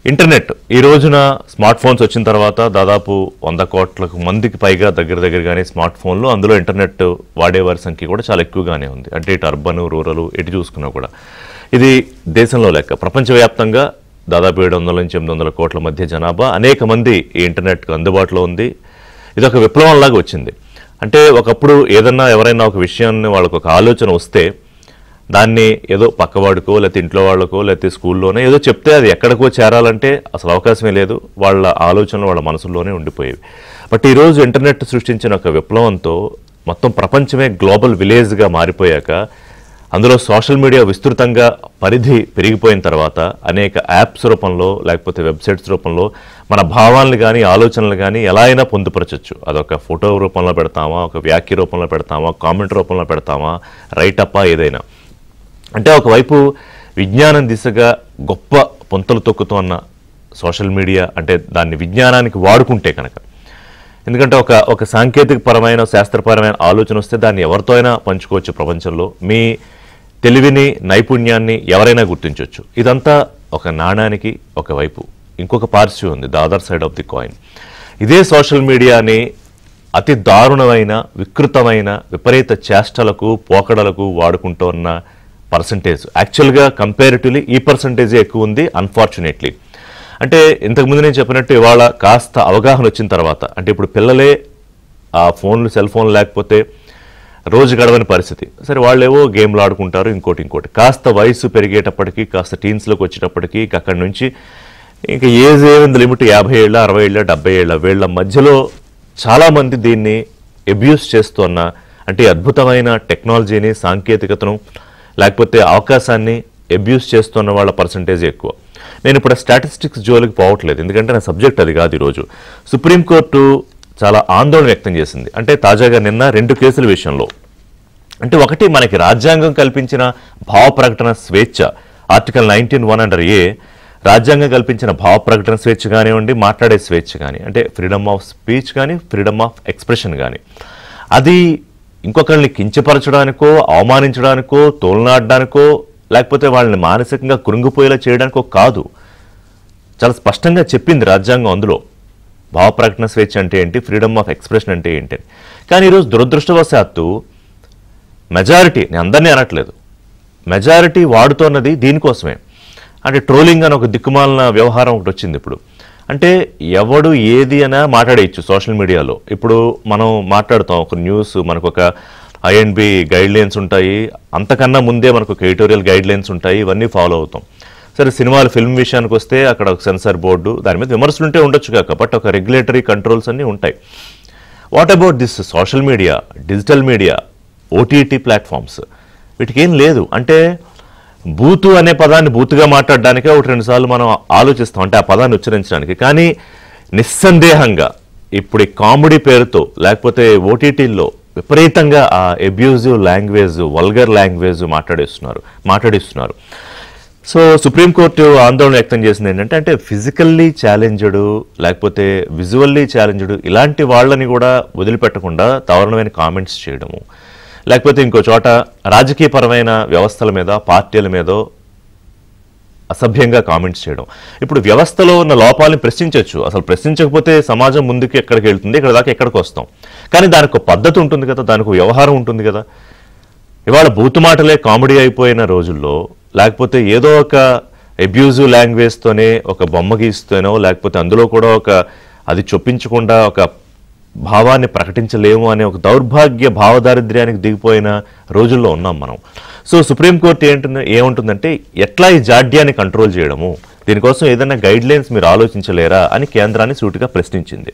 Internet ఈ రోజున smart phones వచ్చిన తర్వాత దాదాపు 100 కోట్ల మందికి పైగా దగ్గరగానే స్మార్ట్ ఫోన్లు, అందులో ఇంటర్నెట్ వాడేవారి సంఖ్య కూడా చాలా ఎక్కువగానే ఉంది. అంటే ఇటు అర్బన్, రూరల్ ఎటు చూసుకున్నా కూడా ఇది దేశంలో లెక్క. ప్రపంచవ్యాప్తంగా దాదాపు 700 నుంచి 800 కోట్ల మధ్య జనాభా, అనేక మంది ఈ ఇంటర్నెట్కు అందుబాటులో ఉంది. ఇది ఒక విప్లవంలాగా వచ్చింది. అంటే ఒకప్పుడు ఏదన్నా ఎవరైనా ఒక విషయాన్ని వాళ్ళకు ఒక ఆలోచన వస్తే దాన్ని ఏదో పక్కవాడికో లేకపోతే ఇంట్లో వాళ్ళకో లేకపోతే స్కూల్లోనే ఏదో చెప్తే అది ఎక్కడికో చేరాలంటే అసలు అవకాశమే లేదు. వాళ్ళ ఆలోచనలు వాళ్ళ మనసులోనే ఉండిపోయేవి. బట్ ఈరోజు ఇంటర్నెట్ సృష్టించిన ఒక విప్లవంతో మొత్తం ప్రపంచమే గ్లోబల్ విలేజ్గా మారిపోయాక, అందులో సోషల్ మీడియా విస్తృతంగా పరిధి పెరిగిపోయిన తర్వాత అనేక యాప్స్ రూపంలో లేకపోతే వెబ్సైట్స్ రూపంలో మన భావాలను కానీ ఆలోచనలు కానీ ఎలా అయినా పొందుపరచచ్చు. అదొక ఫోటో రూపంలో పెడతామా, ఒక వ్యాఖ్య రూపంలో పెడతామా, కామెంట్ రూపంలో పెడతామా, రైటప్పా ఏదైనా. అంటే ఒకవైపు విజ్ఞానం దిశగా గొప్ప పొంతలు తొక్కుతున్న సోషల్ మీడియా, అంటే దాన్ని విజ్ఞానానికి వాడుకుంటే కనుక, ఎందుకంటే ఒక సాంకేతిక పరమైన శాస్త్రపరమైన ఆలోచన వస్తే దాన్ని ఎవరితో అయినా పంచుకోవచ్చు. ప్రపంచంలో మీ తెలివిని నైపుణ్యాన్ని ఎవరైనా గుర్తించవచ్చు. ఇదంతా ఒక నాణానికి ఒకవైపు ఇంకొక పార్శ్వం ఉంది, the other side of the coin. ఇదే సోషల్ మీడియాని అతి దారుణమైన వికృతమైన విపరీత చేష్టలకు పోకడలకు వాడుకుంటున్న పర్సంటేజ్ యాక్చువల్గా కంపారిటివ్లీ ఈ పర్సంటేజే ఎక్కువ ఉంది, అన్ఫార్చునేట్లీ. అంటే ఇంతకుముందు నేను చెప్పినట్టు ఇవాళ కాస్త అవగాహన వచ్చిన తర్వాత, అంటే ఇప్పుడు పిల్లలే ఆ ఫోన్లు, సెల్ ఫోన్లు లేకపోతే రోజు గడవని పరిస్థితి. సరే వాళ్ళేవో గేమ్లు ఆడుకుంటారు, ఇంకోటి కాస్త వయసు పెరిగేటప్పటికీ, కాస్త టీన్స్లోకి వచ్చేటప్పటికి అక్కడి నుంచి ఇంకా ఏజ్ ఏముంది లిమిట్ 50 ఏళ్ళ 60 ఏళ్ళ 70 ఏళ్ళ వీళ్ళ మధ్యలో చాలామంది దీన్ని అబ్యూస్ చేస్తున్న, అంటే అద్భుతమైన టెక్నాలజీని, సాంకేతికతను లేకపోతే అవకాశాన్ని అబ్యూస్ చేస్తున్న వాళ్ళ పర్సంటేజ్ ఎక్కువ. నేను ఇప్పుడు స్టాటిస్టిక్స్ జోలికి పోవట్లేదు, ఎందుకంటే నా సబ్జెక్ట్ అది కాదు. ఈరోజు సుప్రీంకోర్టు చాలా ఆందోళన వ్యక్తం చేసింది. అంటే తాజాగా నిన్న 2 కేసుల విషయంలో, అంటే ఒకటి మనకి రాజ్యాంగం కల్పించిన భావ ప్రకటన స్వేచ్ఛ, ఆర్టికల్ 19(1) అండర్ ఏ, రాజ్యాంగం కల్పించిన భావ ప్రకటన స్వేచ్ఛ కానివ్వండి, మాట్లాడే స్వేచ్ఛ కానీ, అంటే ఫ్రీడమ్ ఆఫ్ స్పీచ్ కానీ, ఫ్రీడమ్ ఆఫ్ ఎక్స్ప్రెషన్ కానీ, అది ఇంకొకరిని కించపరచడానికో, అవమానించడానికో, తోలనాడడానికో, లేకపోతే వాళ్ళని మానసికంగా కృంగిపోయేలా చేయడానికో కాదు. చాలా స్పష్టంగా చెప్పింది రాజ్యాంగం అందులో భావ ప్రకటన స్వేచ్ఛ అంటే ఏంటి, ఫ్రీడమ్ ఆఫ్ ఎక్స్ప్రెషన్ అంటే ఏంటి అని. కానీ ఈరోజు దురదృష్టవశాత్తు మెజారిటీ, నేను అందరినీ అనట్లేదు, మెజారిటీ వాడుతున్నది దీనికోసమే. అంటే ట్రోలింగ్ అని ఒక దిక్కుమాలిన వ్యవహారం ఒకటి వచ్చింది ఇప్పుడు. అంటే ఎవడు ఏది అయినా మాట్లాడేయచ్చు సోషల్ మీడియాలో. ఇప్పుడు మనం మాట్లాడుతాం ఒక న్యూస్, మనకు ఒక INB గైడ్లైన్స్ ఉంటాయి, అంతకన్నా ముందే మనకు ఒక ఎడిటోరియల్ గైడ్లైన్స్ ఉంటాయి, ఇవన్నీ ఫాలో అవుతాం. సరే సినిమాలు, ఫిల్మ్ విషయానికి వస్తే అక్కడ ఒక సెన్సార్ బోర్డు, దాని మీద విమర్శలు ఉంటే ఉండొచ్చు కాక, బట్ ఒక రెగ్యులేటరీ కంట్రోల్స్ అన్నీ ఉంటాయి. What about this social media, digital media, OTT platforms, వీటికి ఏం లేదు. అంటే బూతు అనే పదాన్ని బూతుగా మాట్లాడడానికే 1-2 సార్లు మనం ఆలోచిస్తాం, అంటే ఆ పదాన్ని ఉచ్చరించడానికి. కానీ నిస్సందేహంగా ఇప్పుడు ఈ కామెడీ పేరుతో లేకపోతే OTTల్లో విపరీతంగా ఆ అబ్యూజివ్ లాంగ్వేజ్, వల్గర్ లాంగ్వేజ్ మాట్లాడిస్తున్నారు. సో సుప్రీంకోర్టు ఆందోళన వ్యక్తం చేసింది ఏంటంటే, అంటే ఫిజికల్లీ ఛాలెంజ్డ్ లేకపోతే విజువల్లీ ఛాలెంజ్డ్ ఇలాంటి వాళ్ళని కూడా వదిలిపెట్టకుండా దారుణమైన కామెంట్స్ చేయడము, లేకపోతే ఇంకో చోట రాజకీయపరమైన వ్యవస్థల మీద, పార్టీల మీద అసభ్యంగా కామెంట్స్ చేయడం. ఇప్పుడు వ్యవస్థలో ఉన్న లోపాలను ప్రశ్నించవచ్చు, అసలు ప్రశ్నించకపోతే సమాజం ముందుకు ఎక్కడికి వెళ్తుంది, ఇక్కడ దాకా ఎక్కడికి వస్తాం. కానీ దానికి ఒక పద్ధతి ఉంటుంది కదా, దానికి ఒక వ్యవహారం ఉంటుంది కదా. ఇవాళ బూతు మాటలే కామెడీ అయిపోయిన రోజుల్లో, లేకపోతే ఏదో ఒక అబ్యూజివ్ లాంగ్వేజ్తోనే ఒక బొమ్మ గీస్తేనో, లేకపోతే అందులో కూడా అది చొప్పించకుండా ఒక భావాన్ని ప్రకటించలేము అనే ఒక దౌర్భాగ్య భావదారిద్ర్యానికి దిగిపోయిన రోజుల్లో ఉన్నాం మనం. సో సుప్రీంకోర్టు ఏముంటుందంటే, ఎట్లా ఈ జాడ్యాన్ని కంట్రోల్ చేయడము, దీనికోసం ఏదైనా గైడ్లైన్స్ మీరు ఆలోచించలేరా అని కేంద్రాన్ని సూటిగా ప్రశ్నించింది.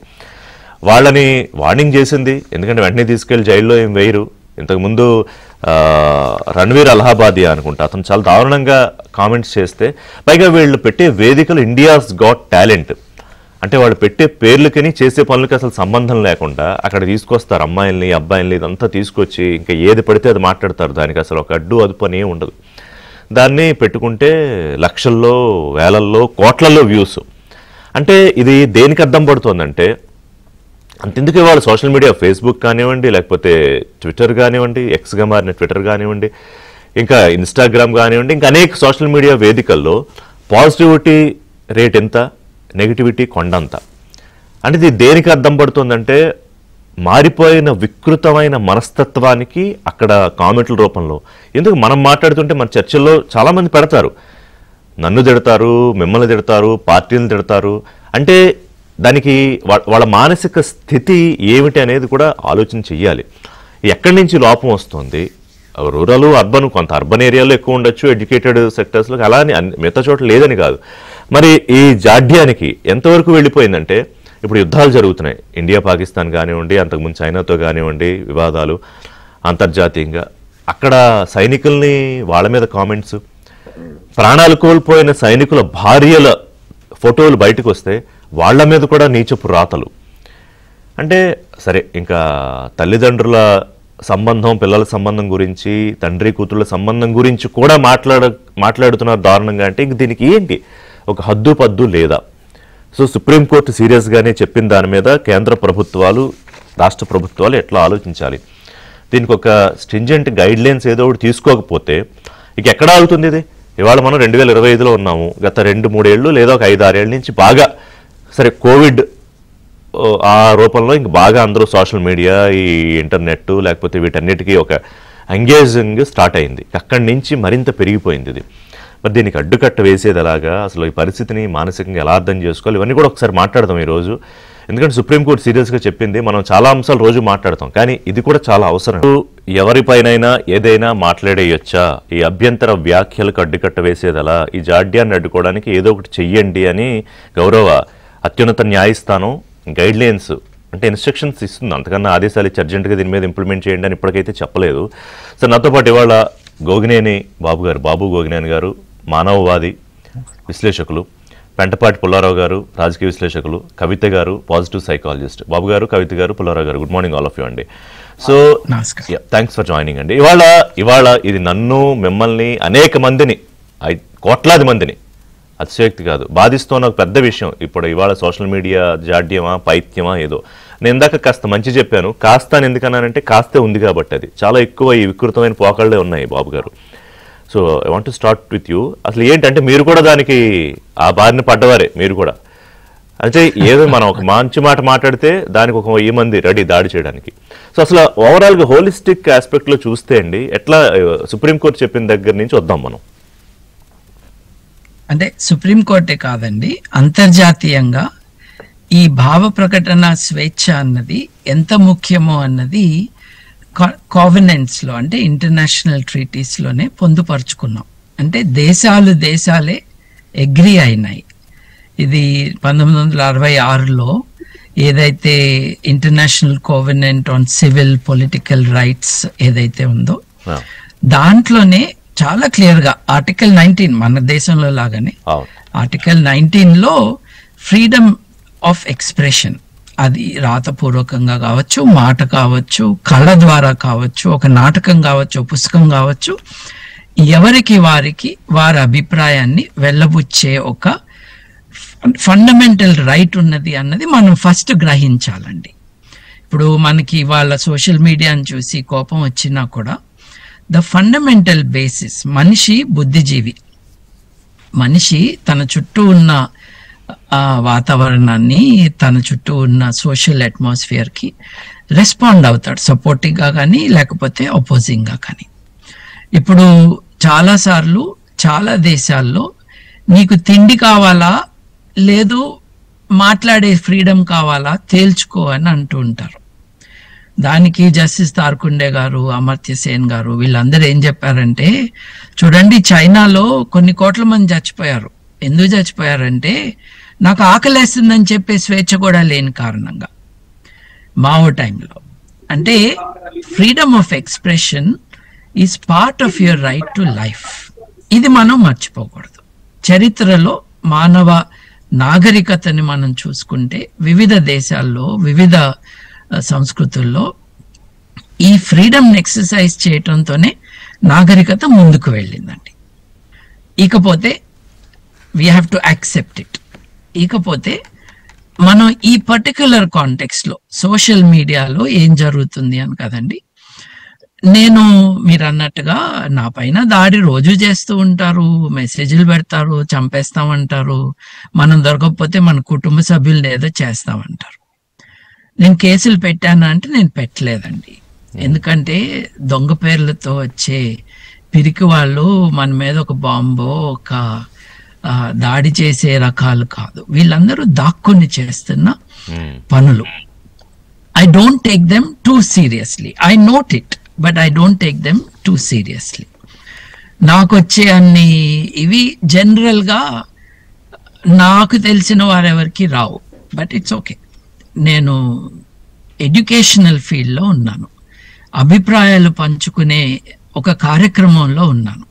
వాళ్ళని వార్నింగ్ చేసింది, ఎందుకంటే వెంటనే తీసుకెళ్లి జైల్లో ఏం వేయరు. ఇంతకుముందు రణ్వీర్ అలహాబాదియా అనుకుంటా, అతను చాలా దారుణంగా కామెంట్స్ చేస్తే, పైగా వీళ్ళు పెట్టే వేదికలు ఇండియాస్ గాట్ టాలెంట్, అంటే వాళ్ళు పెట్టే పేర్లకని చేసే పనులకి అసలు సంబంధం లేకుండా అక్కడ తీసుకొస్తారు అమ్మాయిల్ని, అబ్బాయిల్ని, ఇదంతా తీసుకొచ్చి ఇంకా ఏది పడితే అది మాట్లాడతారు. దానికి అసలు ఒక అడ్డు అదుపు అని ఉండదు. దాన్ని పెట్టుకుంటే లక్షల్లో, వేలల్లో, కోట్లలో వ్యూస్. అంటే ఇది దేనికి అర్థం పడుతుందంటే, అంతెందుకు ఇవాళ సోషల్ మీడియా, ఫేస్బుక్ కానివ్వండి, లేకపోతే ట్విట్టర్ కానివ్వండి, ఎక్స్గా మారిన ట్విట్టర్ కానివ్వండి, ఇంకా ఇన్స్టాగ్రామ్ కానివ్వండి, ఇంకా అనేక సోషల్ మీడియా వేదికల్లో పాజిటివిటీ రేట్ ఎంత, నెగిటివిటీ కొండంత. అంటే ఇది దేనికి అర్థం పడుతుందంటే మారిపోయిన వికృతమైన మనస్తత్వానికి అక్కడ కామెంట్ల రూపంలో. ఎందుకు మనం మాట్లాడుతుంటే మన చర్చల్లో చాలామంది పెడతారు, నన్ను తిడతారు, మిమ్మల్ని తిడతారు, పార్టీలను తిడతారు. అంటే దానికి వాళ్ళ మానసిక స్థితి ఏమిటి అనేది కూడా ఆలోచన చెయ్యాలి. ఎక్కడి నుంచి లోపం వస్తుంది? రూరల్, అర్బన్, కొంత అర్బన్ ఏరియాలో ఎక్కువ ఉండొచ్చు, ఎడ్యుకేటెడ్ సెక్టర్స్లో, అలా అని మిగతా చోట్ల లేదని కాదు. మరి ఈ జాడ్యానికి ఎంతవరకు వెళ్ళిపోయిందంటే ఇప్పుడు యుద్ధాలు జరుగుతున్నాయి, ఇండియా పాకిస్తాన్ కానివ్వండి, అంతకుముందు చైనాతో కానివ్వండి, వివాదాలు అంతర్జాతీయంగా. అక్కడ సైనికుల్ని వాళ్ళ మీద కామెంట్స్, ప్రాణాలు కోల్పోయిన సైనికుల భార్యల ఫోటోలు బయటకు వస్తే వాళ్ళ మీద కూడా నీచపు రాతలు. అంటే సరే, ఇంకా తల్లిదండ్రుల సంబంధం, పిల్లల సంబంధం గురించి, తండ్రి కూతుళ్ళ సంబంధం గురించి కూడా మాట్లాడుతున్నారు దారుణంగా. అంటే ఇంక దీనికి ఏంటి ఒక హద్దు పద్దు లేదా? సో సుప్రీంకోర్టు సీరియస్గానే చెప్పిన దాని మీద కేంద్ర ప్రభుత్వాలు, రాష్ట్ర ప్రభుత్వాలు ఎట్లా ఆలోచించాలి? దీనికి ఒక స్ట్రింజెంట్ గైడ్ లైన్స్ ఏదో ఒకటి తీసుకోకపోతే ఇక ఎక్కడ ఆగుతుంది ఇది? ఇవాళ మనం 2025లో ఉన్నాము. గత 2-3 ఏళ్ళు లేదా ఒక 5-6 ఏళ్ళ నుంచి బాగా సరే కోవిడ్ ఆ రూపంలో ఇంక బాగా అందరూ సోషల్ మీడియా, ఈ ఇంటర్నెట్, లేకపోతే వీటన్నిటికీ ఒక ఎంగేజింగ్ స్టార్ట్ అయింది. అక్కడి నుంచి మరింత పెరిగిపోయింది ఇది. మరి దీనికి అడ్డుకట్ట వేసేది ఎలాగా, అసలు ఈ పరిస్థితిని మానసికంగా ఎలా అర్థం చేసుకోవాలి, ఇవన్నీ కూడా ఒకసారి మాట్లాడదాం ఈరోజు. ఎందుకంటే సుప్రీంకోర్టు సీరియస్గా చెప్పింది. మనం చాలా అంశాలు రోజు మాట్లాడతాం, కానీ ఇది కూడా చాలా అవసరం. ఎవరిపైనైనా ఏదైనా మాట్లాడేయొచ్చా? ఈ అభ్యంతర వ్యాఖ్యలకు అడ్డుకట్ట వేసేది ఎలా? ఈ జాడ్యాన్ని అడ్డుకోవడానికి ఏదో ఒకటి చెయ్యండి అని గౌరవ అత్యున్నత న్యాయస్థానం గైడ్ లైన్స్ అంటే ఇన్స్ట్రక్షన్స్ ఇస్తుంది. అంతకన్నా ఆదేశాలు ఇచ్చి అర్జెంటుగా దీని మీద ఇంప్లిమెంట్ చేయండి అని ఇప్పటికైతే చెప్పలేదు. సో నాతో పాటు ఇవాళ గోగినేని బాబు గారు, బాబు గోగినేని గారు, మానవవాది, విశ్లేషకులు, పెంటపాటి పుల్లారావు గారు, రాజకీయ విశ్లేషకులు, కవిత గారు, పాజిటివ్ సైకాలజిస్ట్. బాబు గారు, కవిత గారు, పుల్లారావు గారు, good morning all of you అండి. సో థ్యాంక్స్ ఫర్ జాయినింగ్ అండి. ఇవాళ ఇది నన్ను, మిమ్మల్ని, అనేక మందిని, కోట్లాది మందిని, అతిశయోక్తి కాదు, బాధిస్తున్న ఒక పెద్ద విషయం. ఇప్పుడు ఇవాళ సోషల్ మీడియా జాడ్యమా, పైత్యమా ఏదో. నేను ఇందాక కాస్త మంచి చెప్పాను, కాస్త అని ఎందుకన్నానంటే కాస్తే ఉంది కాబట్టి. అది చాలా ఎక్కువ ఈ వికృతమైన పోకళ్ళే ఉన్నాయి బాబు గారు. So I want to start with you. అసలు ఏంటంటే మీరు కూడా దానికి ఆ బారిన పడ్డవారే మీరు కూడా. అంటే ఏదో మనం ఒక మంచి మాట మాట్లాడితే దానికి ఒక 1000 మంది రెడీ దాడి చేయడానికి. సో అసలు ఓవరాల్గా హోలిస్టిక్ ఆస్పెక్ట్లో చూస్తే అండి ఎట్లా సుప్రీంకోర్టు చెప్పిన దగ్గర నుంచి వద్దాం మనం. అంటే సుప్రీంకోర్టే కాదండి, అంతర్జాతీయంగా ఈ భావ ప్రకటన స్వేచ్ఛ అన్నది ఎంత ముఖ్యమో అన్నది కోవెనెంట్స్లో అంటే ఇంటర్నేషనల్ ట్రీటీస్లోనే పొందుపరుచుకున్నాం. అంటే దేశాలే అగ్రీ అయినాయి. ఇది 1966లో ఏదైతే international covenant on civil political rights ఏదైతే ఉందో దాంట్లోనే చాలా క్లియర్ గా ఆర్టికల్ 19 మన దేశంలో లాగానే ఆర్టికల్ 19లో ఫ్రీడమ్ ఆఫ్ ఎక్స్ప్రెషన్, అది రాతపూర్వకంగా కావచ్చు, మాట కావచ్చు, కళ ద్వారా కావచ్చు, ఒక నాటకం కావచ్చు, పుస్తకం కావచ్చు, ఎవరికి వారి అభిప్రాయాన్ని వెళ్ళబుచ్చే ఒక ఫండమెంటల్ రైట్ ఉన్నది అన్నది మనం ఫస్ట్ గ్రహించాలండి. ఇప్పుడు మనకి వాళ్ళ సోషల్ మీడియాని చూసి కోపం వచ్చినా కూడా ద ఫండమెంటల్ బేసిస్, మనిషి బుద్ధిజీవి, మనిషి తన చుట్టూ ఉన్న వాతావరణాన్ని, తన చుట్టూ ఉన్న సోషల్ అట్మాస్ఫియర్కి రెస్పాండ్ అవుతాడు, సపోర్టివ్గా కానీ లేకపోతే అపోజింగ్గా కానీ. ఇప్పుడు చాలాసార్లు చాలా దేశాల్లో నీకు తిండి కావాలా లేదు మాట్లాడే ఫ్రీడమ్ కావాలా తేల్చుకో అని అంటూ ఉంటారు. దానికి జస్టిస్ తార్కుండే గారు, అమర్త్య సేన్ గారు వీళ్ళందరూ ఏం చెప్పారంటే, చూడండి చైనాలో కొన్ని కోట్ల మంది చచ్చిపోయారు. ఎందుకు చచ్చిపోయారంటే నాకు ఆకలేస్తుందని చెప్పే స్వేచ్ఛ కూడా లేని కారణంగా, మావో టైంలో. అంటే freedom of expression is part of your right to life. ఇది మనం మర్చిపోకూడదు. చరిత్రలో మానవ నాగరికతని మనం చూసుకుంటే వివిధ దేశాల్లో, వివిధ సంస్కృతుల్లో ఈ ఫ్రీడమ్ ఎక్సర్సైజ్ చేయటంతోనే నాగరికత ముందుకు వెళ్ళిందండి. ఇకపోతే we have to accept it. ఇకపోతే మనం ఈ పర్టిక్యులర్ కాంటెక్స్ట్లో సోషల్ మీడియాలో ఏం జరుగుతుంది అని కదండి, నేను మీరు అన్నట్టుగా నా పైన దాడి రోజు చేస్తూ ఉంటారు, మెసేజ్లు పెడతారు, చంపేస్తామంటారు, మనం దొరకకపోతే మన కుటుంబ సభ్యులు ఏదో చేస్తామంటారు. నేను కేసులు పెట్టాను అంటే నేను పెట్టలేదండి. ఎందుకంటే దొంగ పేర్లతో వచ్చే పిరికి వాళ్ళు మన మీద ఒక బాంబో ఒక దాడి చేసే రకాలు కాదు. వీళ్ళందరూ దాక్కుని చేస్తున్న పనులు. I don't take them too seriously. I note it, but I don't take them too seriously. నాకు వచ్చే అన్ని ఇవి జనరల్ గా నాకు తెలిసిన వారెవరికి రావు, బట్ ఇట్స్ ఓకే. నేను ఎడ్యుకేషనల్ ఫీల్డ్లో ఉన్నాను, అభిప్రాయాలు పంచుకునే ఒక కార్యక్రమంలో ఉన్నాను,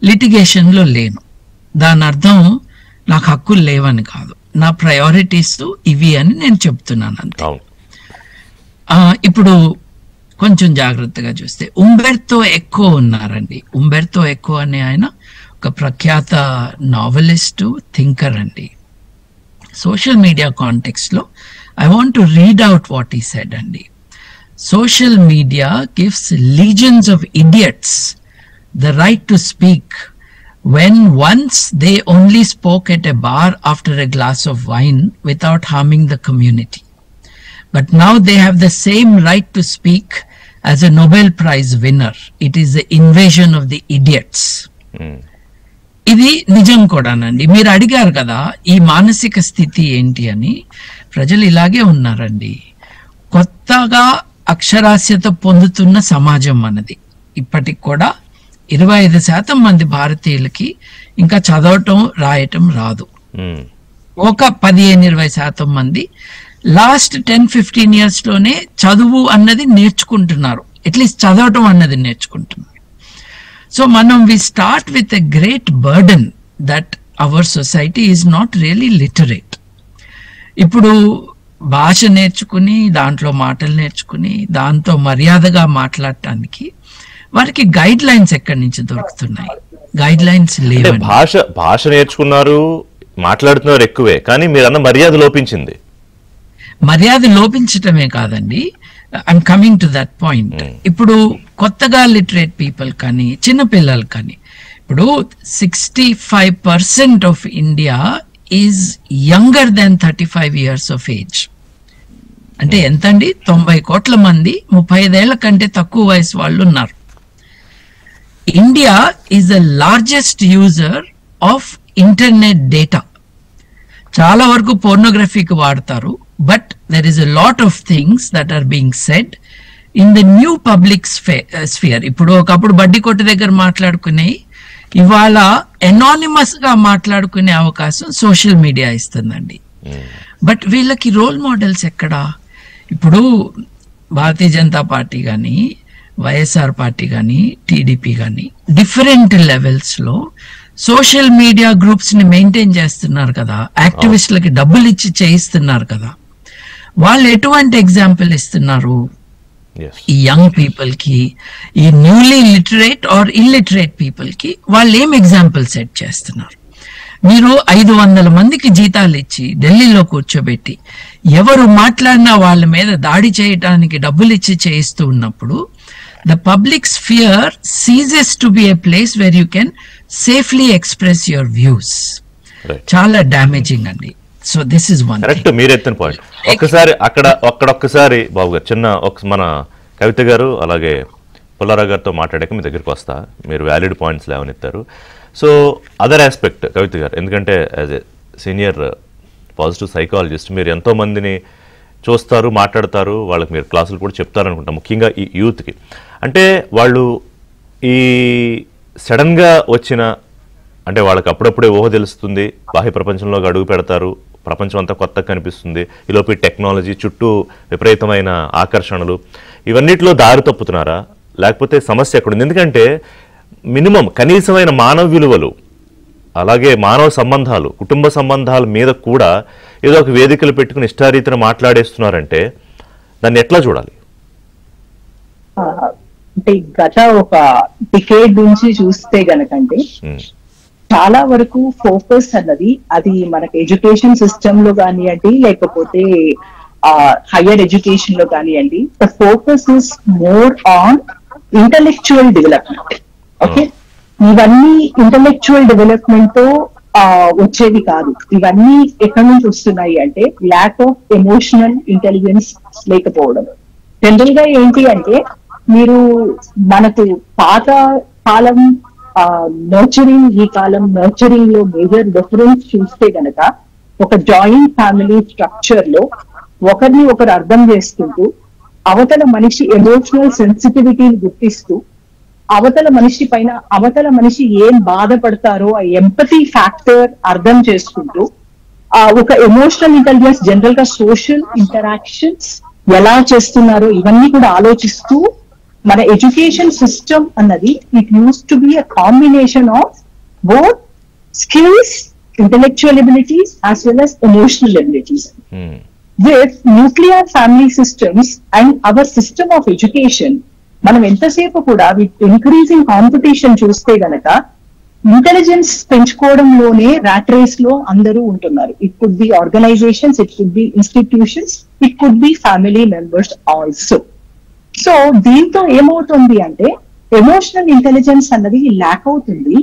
లిటిగేషన్లో లేను. దాని అర్థం నాకు హక్కులు లేవని కాదు, నా ప్రయారిటీస్ ఇవి అని నేను చెప్తున్నాను అంతే. ఇప్పుడు కొంచెం జాగ్రత్తగా చూస్తే ఉంబెర్తో ఎకో ఉన్నారండి. ఉంబెర్తో ఎకో అనే ఆయన ఒక ప్రఖ్యాత నావలిస్టు, థింకర్ అండి. సోషల్ మీడియా కాంటెక్స్లో I want to read out what he said అండి. Social media gives legions of idiots the right to speak when once they only spoke at a bar after a glass of wine without harming the community. But now they have the same right to speak as a Nobel Prize winner. It is the invasion of the idiots. ఇది నిజం కూడానండి. మీరు అడిగారు కదా ఈ మానసిక స్థితి ఏంటి అని. ప్రజలు ఇలాగే ఉన్నారండి. కొత్తగా అక్షరాస్యత పొందుతున్న సమాజం మనది. ఇప్పటికి కూడా 25% మంది భారతీయులకి ఇంకా చదవటం రాయటం రాదు. ఒక 15-20% మంది లాస్ట్ 10-15 years లోనే చదువు అన్నది నేర్చుకుంటున్నారు, అట్లీస్ట్ చదవటం అన్నది నేర్చుకుంటున్నారు. సో మనం we start with a great burden that our society is not really literate. ఇప్పుడు భాష నేర్చుకుని దాంట్లో మాటలు నేర్చుకుని దాంతో మర్యాదగా మాట్లాడటానికి వారికి గైడ్ లైన్స్ ఎక్కడి నుంచి దొరుకుతున్నాయి? గైడ్ లైన్స్ లేవు. భాష నేర్చుకున్నారు, మాట్లాడుతున్నారు ఎక్కువే, కానీ మీరు అన్న మర్యాద లోపించింది. మర్యాద లోపించటమే కాదండి, I'm coming to that point. ఇప్పుడు కొత్తగా లిటరేట్ పీపుల్ కానీ చిన్నపిల్లలు కానీ, ఇప్పుడు 65% of India is younger than 35 years of age. అంటే ఎంతండి? 90 కోట్ల మంది 35 ఏళ్ల కంటే తక్కువ వయసు వాళ్ళు ఉన్నారు. India is the largest user of internet data. చాలా వరకు పోర్నోగ్రఫీకి వాడతారు, but there is a lot of things that are being said in the new public sphere. ఇప్పుడు ఒకప్పుడు బడ్డీ కొట్టు దగ్గర మాట్లాడుకునే ఇవాళ ఎనానిమస్ గా మాట్లాడుకునే అవకాశం సోషల్ మీడియా ఇస్తుందండి. బట్ వీళ్ళకి రోల్ మోడల్స్ ఎక్కడా? ఇప్పుడు భారతీయ జనతా పార్టీ కానీ వైఎస్ఆర్ పార్టీ కానీ టీడీపీ కానీ డిఫరెంట్ లెవెల్స్లో సోషల్ మీడియా గ్రూప్స్ ని మెయింటైన్ చేస్తున్నారు కదా, యాక్టివిస్టులకి డబ్బులు ఇచ్చి చేయిస్తున్నారు కదా. వాళ్ళు ఎటువంటి ఎగ్జాంపుల్ ఇస్తున్నారు ఈ యంగ్ పీపుల్ కి, ఈ newly literate or illiterate people కి? వాళ్ళు ఏం ఎగ్జాంపుల్ సెట్ చేస్తున్నారు? మీరు 500 మందికి జీతాలు ఇచ్చి ఢిల్లీలో కూర్చోబెట్టి ఎవరు మాట్లాడినా వాళ్ళ మీద దాడి చేయడానికి డబ్బులు ఇచ్చి చేయిస్తూ ఉన్నప్పుడు the public sphere ceases to be a place where you can safely express your views. చాలా డ్యామేజింగ్ అండి. So this is one correct. మీరు ఎత్తిన పాయింట్. ఒక్కసారి బాబు గారు చిన్న మన కవిత గారు అలాగే పుల్లారావు గారితో మాట్లాడాక మీ దగ్గరికి వస్తా. మీరు వ్యాలిడ్ పాయింట్స్ లేవనెత్తారు. సో అదర్ ఆస్పెక్ట్ కవిత గారు, ఎందుకంటే as a senior positive psychologist మీరు ఎంతో మందిని చూస్తారు, మాట్లాడతారు, వాళ్ళకి మీరు క్లాసులు కూడా చెప్తారనుకుంటా, ముఖ్యంగా ఈ యూత్కి. అంటే వాళ్ళు ఈ సడన్గా వచ్చిన, అంటే వాళ్ళకి అప్పుడప్పుడే ఊహ తెలుస్తుంది, బాహ్య ప్రపంచంలోకి అడుగు పెడతారు, ప్రపంచం అంతా కొత్తగా కనిపిస్తుంది, ఈలోపు టెక్నాలజీ చుట్టూ విపరీతమైన ఆకర్షణలు, ఇవన్నిటిలో దారి తప్పుతున్నారా? లేకపోతే సమస్య ఎక్కడుంది? ఎందుకంటే మినిమం కనీసమైన మానవ విలువలు అలాగే మానవ సంబంధాలు, కుటుంబ సంబంధాల మీద కూడా ఏదో ఒక వేదికలు పెట్టుకుని ఇష్టారీతిని మాట్లాడేస్తున్నారంటే దాన్ని ఎట్లా చూడాలి? అంటే గత ఒక డికేడ్ నుంచి చూస్తే గనకంటే చాలా వరకు ఫోకస్ అన్నది అది మనకి ఎడ్యుకేషన్ సిస్టమ్ లో కానివ్వండి, లేకపోతే హయ్యర్ ఎడ్యుకేషన్ లో కానివ్వండి, the focus is more on intellectual development. Okay, ఇవన్నీ ఇంటలెక్చువల్ డెవలప్మెంట్ తో వచ్చేది కాదు. ఇవన్నీ ఎక్కడి నుంచి వస్తున్నాయి అంటే ల్యాక్ ఆఫ్ ఎమోషనల్ ఇంటెలిజెన్స్ లేకపోవడం. జనరల్ గా ఏంటి అంటే మీరు మనకు పాత కాలం నర్చరింగ్, ఈ కాలం నర్చరింగ్ లో మేజర్ డిఫరెన్స్ చూస్తే గనక ఒక జాయింట్ ఫ్యామిలీ స్ట్రక్చర్ లో ఒకరిని ఒకరు అర్థం చేసుకుంటూ అవతల మనిషి ఎమోషనల్ సెన్సిటివిటీని గుర్తిస్తూ అవతల మనిషి ఏం బాధపడతారో ఆ ఎంపతి ఫ్యాక్టర్ అర్థం చేసుకుంటూ ఒక ఎమోషనల్ ఇంటెలిజెన్స్, జనరల్ గా సోషల్ ఇంటరాక్షన్స్ ఎలా చేస్తున్నారో ఇవన్నీ కూడా ఆలోచిస్తూ మన ఎడ్యుకేషన్ సిస్టమ్ అన్నది it use to be a combination of both skills, intellectual abilities as well as emotional abilities. With nuclear family systems and our system of education, మనం ఎంతసేపు కూడా విత్ ఇంక్రీజింగ్ కాంపిటీషన్ చూస్తే గనక ఇంటెలిజెన్స్ పెంచుకోవడంలోనే ర్యాట్ రేస్ లో అందరూ ఉంటున్నారు. It could be organisations, it could be institutions, it could be family members also. So దీంతో ఏమవుతుంది అంటే ఎమోషనల్ ఇంటెలిజెన్స్ అన్నది ల్యాక్ అవుతుంది.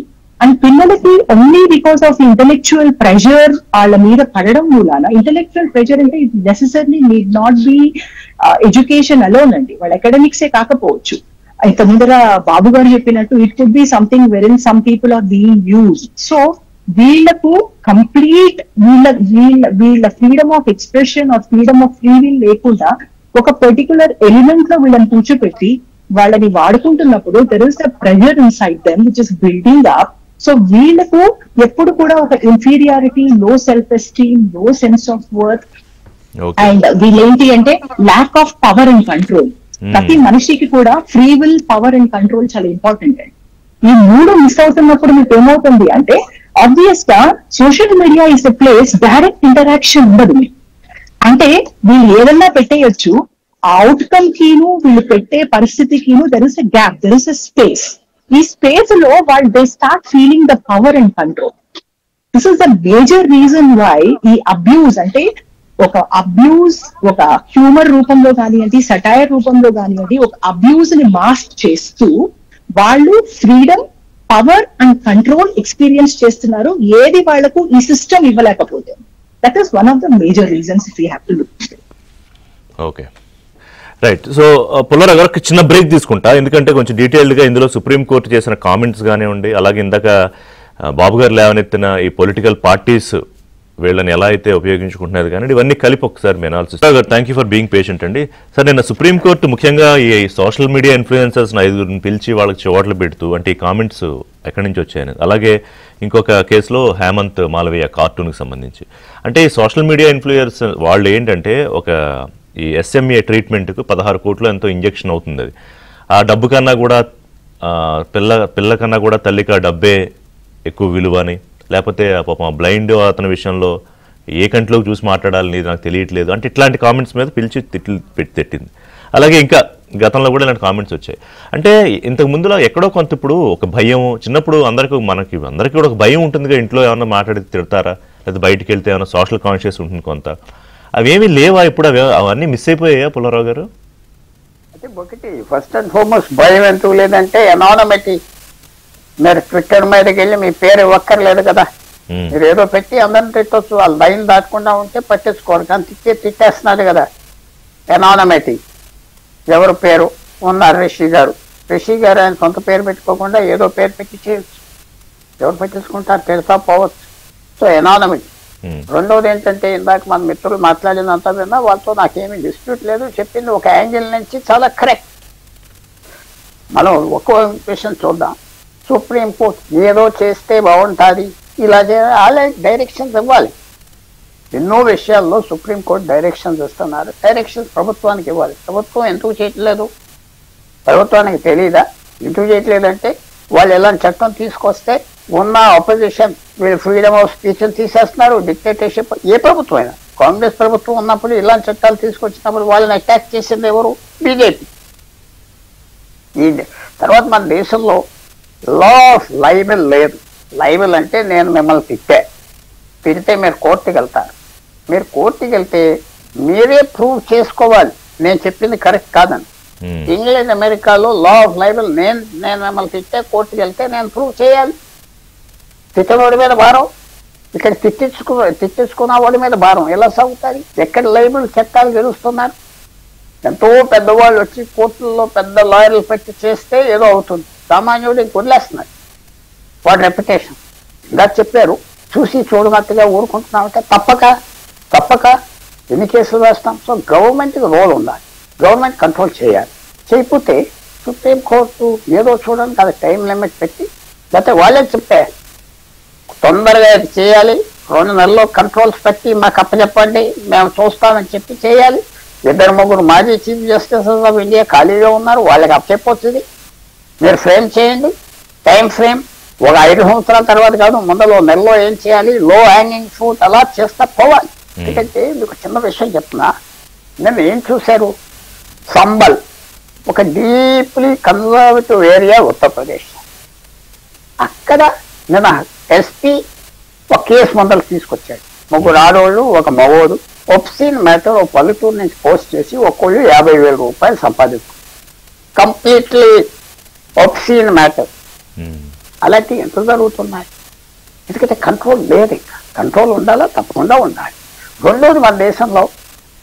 అండ్ పిల్లలకి only because of intellectual pressure వాళ్ళ మీద పడడం మూలాన, ఇంటెలెక్చువల్ ప్రెషర్ అంటే it necessarily need not be education alone అండి, వాళ్ళ అకాడమిక్సే కాకపోవచ్చు. ఇంత ముందర బాబు గారు చెప్పినట్టు it could be something where in some people are being use. So వీళ్లకు కంప్లీట్ వీళ్ళ freedom of expression or freedom of free will లేకుండా ఒక పర్టికులర్ ఎలిమెంట్ లో వీళ్ళని కూర్చోపెట్టి వాళ్ళని వాడుకుంటున్నప్పుడు there is the pressure in side them which is building up. So వీళ్ళకు ఎప్పుడు కూడా ఒక ఇన్ఫీరియారిటీ, లో సెల్ఫ్ ఎస్టీమ్, లో సెన్స్ ఆఫ్ వర్త్, అండ్ వీళ్ళేంటి అంటే lack of power and control. ప్రతి మనిషికి కూడా free will, power and control చాలా ఇంపార్టెంట్ అండి. ఈ మూడు మిస్ అవుతున్నప్పుడు మీకు ఏమవుతుంది అంటే ఆబ్వియస్ గా social media is a place direct interaction ఉండదు. అంటే వీళ్ళు ఏదన్నా పెట్టేయచ్చు, ఆ అవుట్కమ్ కీను వీళ్ళు పెట్టే పరిస్థితికిను there is a gap, there is a space. ఈ స్పేస్ లో వాళ్ళు they start feeling the power and control. This is the major reason why ఈ అబ్యూజ్ అంటే ఒక అబ్యూజ్ ఒక హ్యూమర్ రూపంలో కానివ్వండి, సటైర్ రూపంలో కానివ్వండి, ఒక అబ్యూజ్ ని మాస్క్ చేస్తూ వాళ్ళు freedom, power and control experience చేస్తున్నారు. ఏది వాళ్లకు ఈ సిస్టమ్ ఇవ్వలేకపోతే. That is one of the major reasons if you have to look. Okay, right. So Pullarao గారు ఒక చిన్న బ్రేక్ తీసుకుంటా, ఎందుకంటే కొంచెం డీటెయిల్డ్గా ఇందులో సుప్రీంకోర్టు చేసిన కామెంట్స్ కానివ్వండి, అలాగే ఇందాక బాబు గారు లేవనెత్తిన ఈ పొలిటికల్ పార్టీస్ వీళ్ళని ఎలా అయితే ఉపయోగించుకుంటున్నారు కానీ ఇవన్నీ కలిపి ఒకసారి మీ analysis. Thank you for being patient అండి. సార్, నిన్న సుప్రీంకోర్టు ముఖ్యంగా ఈ సోషల్ మీడియా ఇన్ఫ్లుయెన్సర్స్ 5 పిలిచి వాళ్ళకి చివాట్లు పెడుతూ అంటే ఈ కామెంట్స్ ఎక్కడి నుంచి వచ్చాయని, అలాగే ఇంకొక కేసులో హేమంత్ మాలవీయ కార్టూన్కి సంబంధించి అంటే ఈ సోషల్ మీడియా ఇన్ఫ్లుయెన్సర్ వాళ్ళు ఏంటంటే ఒక ఈ ఎస్ఎంఏ ట్రీట్మెంట్కు 16 కోట్లు ఎంతో ఇంజెక్షన్ అవుతుంది. అది ఆ డబ్బు కన్నా కూడా పిల్ల కన్నా కూడా తల్లికి ఆ డబ్బే ఎక్కువ విలువ అని, లేకపోతే పాపం బ్లైండ్ అతని విషయంలో ఏ కంట్లోకి చూసి మాట్లాడాలని నాకు తెలియట్లేదు అంటే ఇట్లాంటి కామెంట్స్ మీద పిలిచి తిట్టింది. అలాగే ఇంకా గతంలో కూడా ఇలాంటి కామెంట్స్ వచ్చాయి. అంటే ఇంతకు ముందులో ఎక్కడో కొంత ఇప్పుడు ఒక భయం, చిన్నప్పుడు అందరికీ కూడా ఒక భయం ఉంటుందిగా, ఇంట్లో ఏమన్నా మాట్లాడి తిడతారా, లేదా బయటికి వెళ్తే ఏమైనా సోషల్ కాన్షియస్ ఉంటుంది కొంత, అవేమీ లేవా ఇప్పుడు? అవన్నీ మిస్ అయిపోయాయా పుల్లారావు గారు? అయితే ఒకటి ఫస్ట్ అండ్ ఫార్మోస్ట్ భయం ఎందుకు లేదంటే ఎనానమిటీ. మీరు ట్విట్టర్ మీదకి వెళ్ళి మీ పేరు ఇవ్వక్కర్లేదు కదా, మీరు ఏదో పెట్టి అందరిని తిట్టొచ్చు, వాళ్ళు లైన్ దాటకుండా ఉంటే పట్టించుకోరు. కానీ తిట్టేస్తున్నారు కదా. ఎనానమిటీ, ఎవరు పేరు ఉన్నారు, రిషి గారు ఆయన సొంత పేరు పెట్టుకోకుండా ఏదో పేరు పెట్టి చేయొచ్చు, ఎవరు పట్టించుకుంటారు, తెలుసా పోవచ్చు. సో ఎనానమిటీ. రెండవది ఏంటంటే ఇందాక మన మిత్రులు మాట్లాడినంత విన్నా వాళ్ళతో నాకేమీ డిస్ప్యూట్ లేదు, చెప్పింది ఒక యాంగిల్ నుంచి చాలా కరెక్ట్. మనం ఒక్కో విషయం చూద్దాం. సుప్రీంకోర్టు ఏదో చేస్తే బాగుంటుంది, ఇలా వాళ్ళే డైరెక్షన్స్ ఇవ్వాలి. ఎన్నో విషయాల్లో సుప్రీంకోర్టు డైరెక్షన్స్ ఇస్తున్నారు. డైరెక్షన్స్ ప్రభుత్వానికి ఇవ్వాలి. ప్రభుత్వం ఎందుకు చేయట్లేదు? ప్రభుత్వానికి తెలియదా? ఎందుకు చేయట్లేదంటే వాళ్ళు ఎలాంటి చట్టం తీసుకొస్తే ఉన్న ఆపోజిషన్ వీళ్ళు ఫ్రీడమ్ ఆఫ్ స్పీచ్ తీసేస్తున్నారు. డిక్టేటర్షిప్ ఏ ప్రభుత్వం అయినా, కాంగ్రెస్ ప్రభుత్వం ఉన్నప్పుడు ఇలాంటి చట్టాలు తీసుకొచ్చినప్పుడు వాళ్ళని అటాక్ చేసింది ఎవరు? బీజేపీ. ఈ తర్వాత మన దేశంలో లా ఆఫ్ లైబిల్ లేదు. లైబిల్ అంటే నేను మిమ్మల్ని తిడితే మీరు కోర్టుకి వెళ్తారు. మీరు కోర్టుకి వెళ్తే మీరే ప్రూవ్ చేసుకోవాలి నేను చెప్పింది కరెక్ట్ కాదని. ఇంగ్లాండ్ అమెరికాలో లా ఆఫ్ లైబిల్ నేను మిమ్మల్ని తిట్టే కోర్టుకి వెళ్తే నేను ప్రూవ్ చేయాలి. తిట్టవాడి మీద భారం, ఇక్కడ తిట్టించుకున్న వాడి మీద భారం ఎలా సాగుతుంది? ఎక్కడ లైబిల్ చట్టాలు గెలుస్తున్నారు? ఎంతో పెద్దవాళ్ళు వచ్చి కోర్టుల్లో పెద్ద లాయర్లు పెట్టి చేస్తే ఏదో అవుతుంది, సామాన్యుడికి వదిలేస్తున్నారు వాడి రెప్యుటేషన్. ఇలా చెప్పారు, చూసి చూడనట్టుగా ఊరుకుంటున్నామంటే తప్పక ఎన్ని కేసులు వేస్తాం? సో గవర్నమెంట్కి రోల్ ఉండాలి, గవర్నమెంట్ కంట్రోల్ చేయాలి. చేయకపోతే సుప్రీంకోర్టు ఏదో చూడండి అది టైం లిమిట్ పెట్టి, లేకపోతే వాళ్ళే చెప్పే తొందరగా ఇది చేయాలి, 2 నెలల్లో కంట్రోల్స్ పెట్టి మాకు అప్పచెప్పండి, మేము చూస్తామని చెప్పి చేయాలి. 2-3 మాజీ చీఫ్ జస్టిసెస్ ఆఫ్ ఇండియా ఖాళీగా ఉన్నారు, వాళ్ళకి అప్పచెప్పొచ్చింది. మీరు ఫ్రేమ్ చేయండి, టైం ఫ్రేమ్ ఒక 5 సంవత్సరాల తర్వాత కాదు, ముందలో నెలలో ఏం చేయాలి, లో హ్యాంగింగ్ ఫ్రూట్ అలా చేస్తా పోవాలి. ఎందుకంటే మీకు చిన్న విషయం చెప్తున్నా, నేను ఏం చూశారు, సంబల్ ఒక డీప్లీ కన్జర్వేటివ్ ఏరియా ఉత్తరప్రదేశ్, అక్కడ నేను ఎస్పీ ఒక కేసు ముందలు తీసుకొచ్చాడు. 3 ఆడవాళ్ళు 1 మగోడు ఒప్సీన్ మ్యాటర్ ఒక పల్లెటూరు నుంచి పోస్ట్ చేసి ఒక్కోళ్ళు 50,000 రూపాయలు సంపాదించారు. Completely obscene matter. అలాంటివి ఎంత జరుగుతున్నాయి? ఎందుకంటే కంట్రోల్ లేదు. కంట్రోల్ ఉండాలా? తప్పకుండా ఉండాలి. రెండోది, మన దేశంలో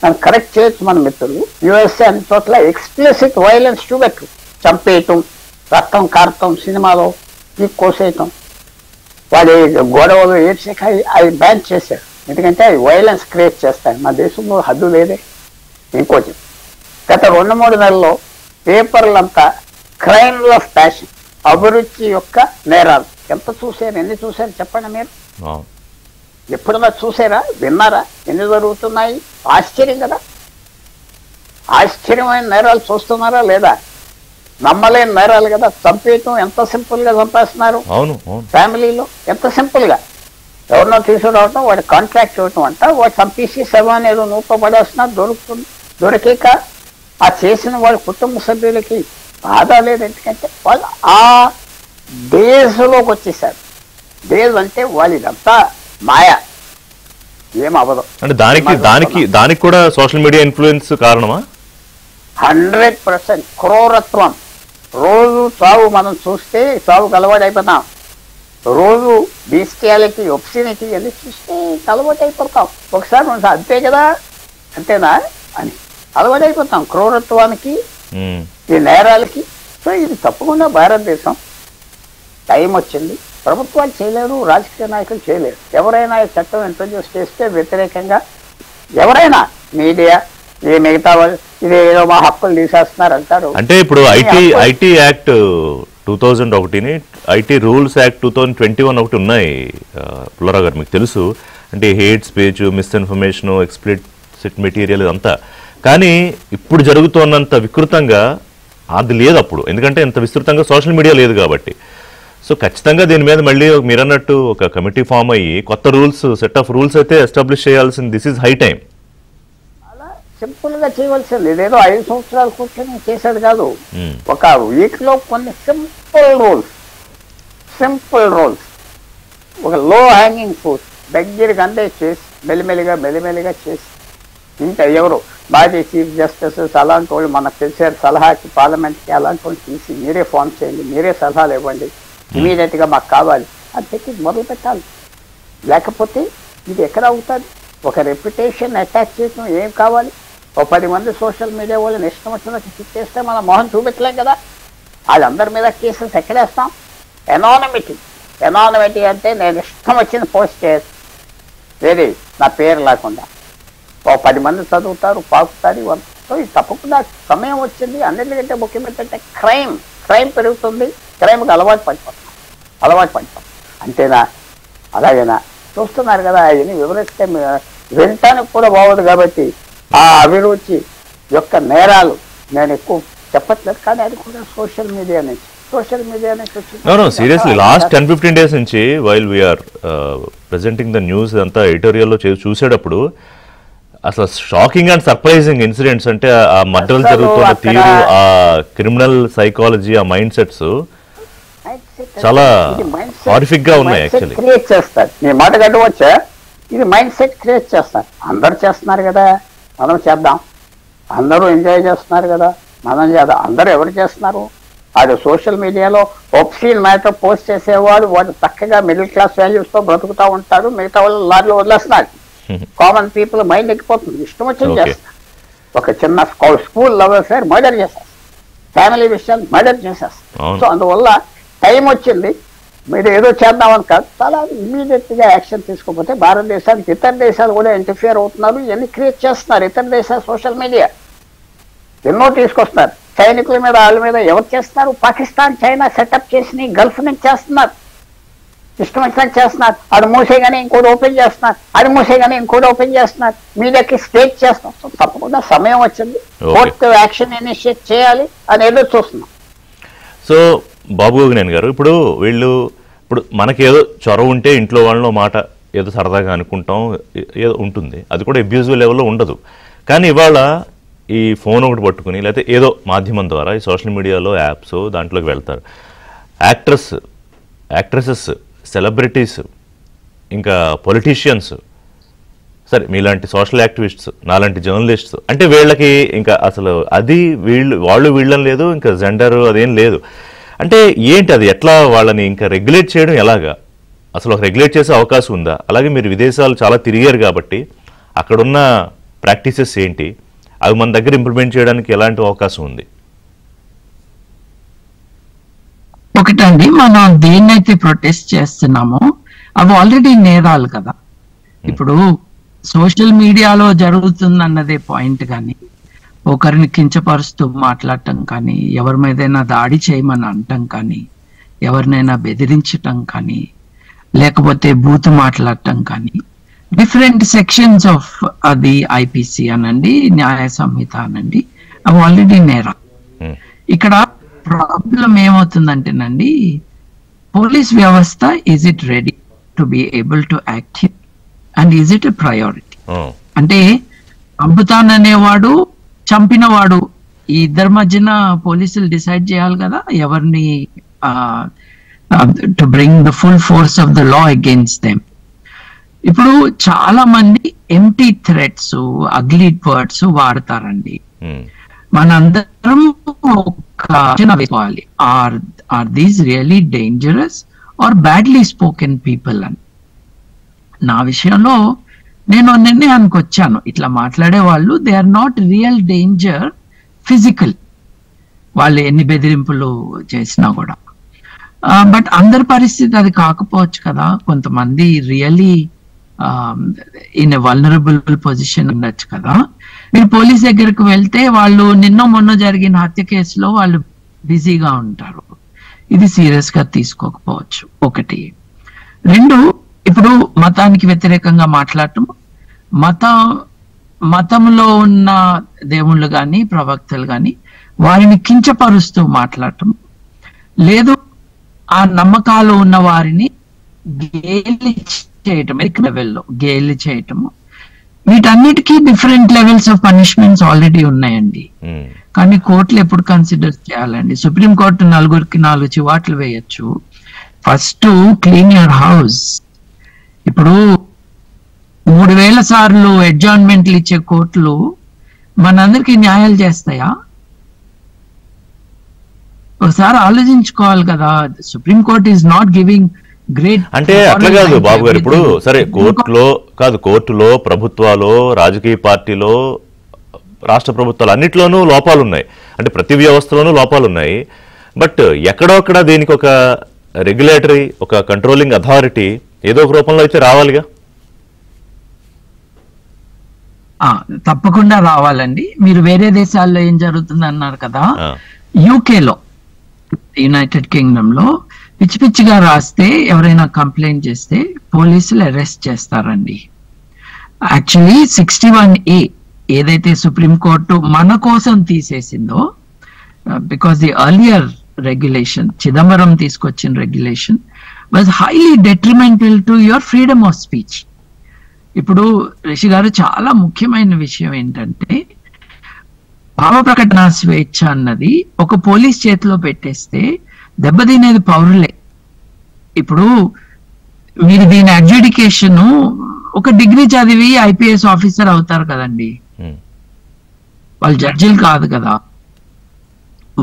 మనం కరెక్ట్ చేయొచ్చు మన మిత్రులు, యుఎస్ఏ అన్ని చోట్ల ఎక్స్ప్లిసిట్ వైలెన్స్ చూపెట్టు, చంపేయటం, రక్తం కారటం, సినిమాలో ఈ కోసేయటం, వాడి గొడవలు ఏడ్చాక అవి బ్యాన్ చేశారు. ఎందుకంటే అవి వైలెన్స్ క్రియేట్ చేస్తాయి. మన దేశంలో హద్దు లేదే. ఇంకోటి, గత 2-3 నెలల్లో పేపర్లంతా క్రైమ్స్ ఆఫ్ ప్యాషన్, అభిరుచి యొక్క నేరాలు ఎంత చూశారు, ఎన్ని చూశారు చెప్పండి మీరు? ఎప్పుడన్నా చూసారా, విన్నారా? ఎన్ని జరుగుతున్నాయి? ఆశ్చర్యం కదా. ఆశ్చర్యమైన నేరాలు చూస్తున్నారా లేదా? నమ్మలేని నేరాలు కదా. చంపేయటం ఎంత సింపుల్ గా చంపేస్తున్నారు ఫ్యామిలీలో, ఎంత సింపుల్ గా. ఎవరినో తీసుకురావటం, వాడి కాంట్రాక్ట్ ఇవ్వటం అంట, వాడు చంపేసి శవాన్ని ఏదో నూతో పడేస్తున్నారు, దొరుకుతుంది. దొరికాక ఆ చేసిన వాళ్ళ కుటుంబ సభ్యులకి బాధ లేదు. ఎందుకంటే వాళ్ళు ఆ డేస్లోకి వచ్చేసారు. డేస్ అంటే వాళ్ళదంతా మాయ, ఏం అవ్వదు. అంటే దానికి కూడా సోషల్ మీడియా ఇన్ఫ్లుయెన్స్ కారణమా? 100% క్రూరత్వం. రోజు చావు మనం చూస్తే చావుకు అలవాటు అయిపోతాం. రోజు బీస్టియాలిటీ, ఒప్సినిటీ అన్ని చూస్తే అలవాటు అయిపోతాం. ఒకసారి మనం అంతే కదా, అంతేనా అని అలవాటు అయిపోతాం క్రూరత్వానికి, ఈ నేరాలకి. సో ఇది తప్పకుండా భారతదేశం టైం వచ్చింది. ప్రభుత్వాలు చేయలేరు, రాజకీయ నాయకులు చేయలేరు. ఎవరైనా ఈ చట్టం ఇంట్రడ్యూస్ చేస్తే వ్యతిరేకంగా ఎవరైనా, మీడియా, ఇది మిగతా వాళ్ళు ఇది ఏదో మా హక్కులు తీసేస్తున్నారు అంటారు. అంటే ఇప్పుడు IT act 2001, IT rules act 2021 ఒకటి ఉన్నాయి పుల్లారావు గారు, మీకు తెలుసు. అంటే hate speech, misinformation, explicit material ఇదంతా. కానీ ఇప్పుడు జరుగుతున్నంత వికృతంగా అది లేదు అప్పుడు, ఎందుకంటే ఇంత విస్తృతంగా సోషల్ మీడియా లేదు కాబట్టి. సో ఖచ్చితంగా దీని మీద మళ్ళీ మీరు అన్నట్టు ఒక కమిటీ ఫామ్ అయ్యి కొత్త రూల్స్, సెట్ ఆఫ్ రూల్స్ అయితే ఎస్టాబ్లిష్ చేయాల్సింది. This is high time. అలా సింపుల్ గా చేయవలసింది. ఇదేదో 5 సంవత్సరాలు కూర్చొని చేసేది కాదు. ఒక వీక్ లో కొన్ని సింపుల్ రూల్స్, ఒక లో హ్యాంగింగ్ ఫ్రూట్ దగ్గరికి అందే చేసి మెల్లిమెల్లిగా చేసి, ఇంకా ఎవరు మాజీ చీఫ్ జస్టిసెస్ అలాంటి వాళ్ళు మనకు తెలిసారు సలహాకి, పార్లమెంట్కి అలాంటి వాళ్ళు తీసి మీరే ఫామ్ చేయండి, మీరే సలహాలు ఇవ్వండి, ఇమీడియట్ గా మాకు కావాలి అని చెప్పి మొదలు పెట్టాలి. లేకపోతే ఇది ఎక్కడ అవుతుంది? ఒక రెప్యుటేషన్ అటాచ్ చేయడం ఏం కావాలి? ఒక 10 మంది సోషల్ మీడియా వాళ్ళని ఇష్టం వచ్చినట్టు చిక్కేస్తే మనం మొహం చూపెట్టలేం కదా. వాళ్ళందరి మీద కేసెస్ ఎక్కడేస్తాం? ఎనానమిటీ అంటే నేను ఇష్టం వచ్చింది పోస్ట్ చేయొచ్చు, ఏది నా పేరు లేకుండా. ఒక 10 మంది చదువుతారు, పాకుతారు. సో ఇది తప్పకుండా సమయం వచ్చింది. అన్నిటికంటే ముఖ్యం ఏంటంటే క్రైమ్ పెరుగుతుంది. క్రైమ్కి అలవాటు పడిపోతాం. అంతేనా? అలాగేనా? చూస్తున్నారు కదా, అవన్నీ వివరిస్తే వినటానికి కూడా బాగోదు. కాబట్టి ఆ అభిరుచి యొక్క నేరాలు నేను ఎక్కువ చెప్పట్లేదు, కానీ అది కూడా సోషల్ మీడియా నుంచి సీరియస్లీ లాస్ట్ 10-15 days నుంచి while we're presenting the news అంతా ఎడిటోరియల్లో చూసేటప్పుడు అసలు షాకింగ్ అండ్ సర్ప్రైజింగ్ ఇన్సిడెంట్స్. అంటే ఆ మర్డర్లు జరుగుతున్న తీరు, ఆ క్రిమినల్ సైకాలజీ, ఆ మైండ్ సెట్స్ చాలా హారిఫిక్ గా ఉన్నాయి. యాక్చువల్లీ క్రియేట్ చేస్తారు. నీ మాట కట్టవచ్చా? ఇది మైండ్ సెట్ క్రియేట్ చేస్తారు. అందరు చేస్తున్నారు కదా, మనం చేద్దాం. అందరూ ఎంజాయ్ చేస్తున్నారు కదా, మనం చేద్దాం. అందరూ ఎవరు చేస్తున్నారు? అది సోషల్ మీడియాలో ఒప్సీన్ మ్యాటర్ పోస్ట్ చేసేవాడు వాడు చక్కగా మిడిల్ క్లాస్ వాల్యూస్ తో బ్రతుకుతూ ఉంటాడు, మిగతా వాళ్ళు లారీలో వదిలేస్తున్నారు. కామన్ పీపుల్ మైండ్ ఎక్కిపోతుంది, ఇష్టం వచ్చింది చేస్తారు. ఒక చిన్న స్కూల్ లవ్ అఫేర్ మర్డర్ చేస్తారు, ఫ్యామిలీ విషయాలు మర్డర్ చేసేస్తారు. సో అందువల్ల టైం వచ్చింది, మీరు ఏదో చేద్దామని కాదు, చాలా ఇమీడియట్ గా యాక్షన్ తీసుకోకపోతే భారతదేశానికి ఇతర దేశాలు కూడా ఇంటర్ఫియర్ అవుతున్నారు, ఇవన్నీ క్రియేట్ చేస్తున్నారు. ఇతర దేశాలు సోషల్ మీడియా ఎన్నో తీసుకొస్తున్నారు. సైనికుల మీద వాళ్ళ మీద ఎవరు చేస్తున్నారు? పాకిస్తాన్ చైనా సెటప్ చేసి గల్ఫ్ నుంచి చేస్తున్నారు, ఇష్టం వచ్చినట్టు చేస్తున్నారు. అది మూసేగానే ఇంకోటి ఓపెన్ చేస్తున్నారు, అది మూసేగానే ఇంకోటి ఓపెన్ చేస్తున్నారు, మీడియాకి స్టేట్ చేస్తున్నారు. తప్పకుండా సమయం వచ్చింది, కోర్ట్ యాక్షన్ ఇనిషియేట్ చేయాలి అని ఏదో చూస్తున్నాం. సో బాబు గోగినేని గారు, ఇప్పుడు మనకేదో చొరవ ఉంటే ఇంట్లో వాళ్ళలో మాట ఏదో సరదాగా అనుకుంటాం, ఏదో ఉంటుంది, అది కూడా అబ్యూజివ్ లెవెల్లో ఉండదు. కానీ ఇవాళ ఈ ఫోన్ ఒకటి పట్టుకుని లేకపోతే ఏదో మాధ్యమం ద్వారా ఈ సోషల్ మీడియాలో యాప్స్ దాంట్లోకి వెళ్తారు. యాక్ట్రెసెస్, సెలబ్రిటీస్, ఇంకా పొలిటీషియన్స్, సరే మీలాంటి సోషల్ యాక్టివిస్ట్స్, నాలాంటి జర్నలిస్ట్స్, అంటే వీళ్ళకి ఇంకా అసలు అది వాళ్ళు వీళ్ళని లేదు, ఇంకా జెండర్ అదేం లేదు. అంటే ఏంటి అది, ఎట్లా వాళ్ళని ఇంకా రెగ్యులేట్ చేయడం ఎలాగా? అసలు ఒక రెగ్యులేట్ చేసే అవకాశం ఉందా? అలాగే మీరు విదేశాలు చాలా తిరిగారు కాబట్టి అక్కడున్న ప్రాక్టీసెస్ ఏంటి, అవి మన దగ్గర ఇంప్లిమెంట్ చేయడానికి ఎలాంటి అవకాశం ఉంది? ఒకటండి, మనం దేన్నైతే ప్రొటెస్ట్ చేస్తున్నామో అవి ఆల్రెడీ నేరాలు కదా. ఇప్పుడు సోషల్ మీడియాలో జరుగుతుందన్నదే పాయింట్, కానీ ఒకరిని కించపరుస్తూ మాట్లాడటం కానీ, ఎవరి మీదైనా దాడి చేయమని అంటం కానీ, ఎవరినైనా బెదిరించటం కానీ, లేకపోతే బూతు మాట్లాడటం కానీ, డిఫరెంట్ సెక్షన్స్ ఆఫ్ అది ఐపీసీ అనండి, న్యాయ సంహిత అనండి, అవి ఆల్రెడీ నేరా. ఇక్కడ ప్రాబ్లం ఏమవుతుందంటేనండి, పోలీస్ వ్యవస్థ is it ready to be able to act and is it a priority? అంటే చంపుతాననేవాడు, చంపినవాడు, ఈ ఇద్దరి మధ్యన పోలీసులు డిసైడ్ చేయాలి కదా ఎవరిని to bring the full force of the law against them. ఇప్పుడు చాలా మంది ఎంటీ థ్రెట్స్, అగ్లీ వర్డ్స్ వాడతారండి. మనందరం ఒక వేసుకోవాలి, are these really dangerous or badly spoken people అని. నా విషయంలో నేను నిర్ణయానికి వచ్చాను, ఇట్లా మాట్లాడే వాళ్ళు they are not real danger physical, వాళ్ళు ఎన్ని బెదిరింపులు చేసినా కూడా. బట్ అందరి పరిస్థితి అది కాకపోవచ్చు కదా, కొంతమంది really in a vulnerable position ఉండొచ్చు కదా. మీరు పోలీస్ దగ్గరకు వెళ్తే వాళ్ళు నిన్న మొన్న జరిగిన హత్య కేసులో వాళ్ళు బిజీగా ఉంటారు, ఇది సీరియస్ గా తీసుకోకపోవచ్చు. ఒకటి. రెండు, ఇప్పుడు మతానికి వ్యతిరేకంగా మాట్లాడటం, మతంలో ఉన్న దేవుళ్ళు కానీ ప్రవక్తలు కానీ వారిని కించపరుస్తూ మాట్లాడటం, లేదు ఆ నమ్మకాలు ఉన్న వారిని గేలి చేయటం, లెవెల్లో గేలి చేయటము, వీటన్నిటికీ different levels of punishments already ఉన్నాయండి. కానీ కోర్టులు ఎప్పుడు కన్సిడర్ చేయాలండి? సుప్రీం కోర్టు 4 చివాట్లు వేయచ్చు. First clean your house. ఇప్పుడు 3000 సార్లు అడ్జాయిన్మెంట్లు ఇచ్చే కోర్టులు మనందరికీ న్యాయాలు చేస్తాయా? ఒకసారి ఆలోచించుకోవాలి కదా. Supreme court is not giving great, అంటే అట్లా కాదు బాబు గారు. ఇప్పుడు సరే కోర్టులో ప్రభుత్వాలు, రాజకీయ పార్టీలో, రాష్ట్ర ప్రభుత్వాలు అన్నిట్లోనూ లోపాలు ఉన్నాయి, అంటే ప్రతి వ్యవస్థలోనూ లోపాలు ఉన్నాయి. బట్ ఎక్కడొక్కడ దీనికి ఒక రెగ్యులేటరీ, ఒక కంట్రోలింగ్ అథారిటీ ఏదో ఒక రూపంలో అయితే రావాలిగా. తప్పకుండా రావాలండి. మీరు వేరే దేశాల్లో ఏం జరుగుతుంది అన్నారు కదా, యూకేలో, యునైటెడ్ కింగ్డమ్ లో పిచ్చి పిచ్చిగా రాస్తే ఎవరైనా కంప్లైంట్ చేస్తే పోలీసులు అరెస్ట్ చేస్తారండి. యాక్చువల్లీ 61A ఏదైతే సుప్రీంకోర్టు మన కోసం తీసేసిందో, because the earlier regulation, Chidambaram తీసుకొచ్చిన regulation was highly detrimental to your freedom of speech. ఇప్పుడు రిషి గారు, చాలా ముఖ్యమైన విషయం ఏంటంటే, భావ ప్రకటన స్వేచ్ఛ అన్నది ఒక పోలీస్ చేతిలో పెట్టేస్తే దెబ్బతినేది పౌరులే. ఇప్పుడు మీరు దీని అడ్జుడికేషన్, ఒక డిగ్రీ చదివి ఐపీఎస్ ఆఫీసర్ అవుతారు కదండి, వాళ్ళు జడ్జిలు కాదు కదా.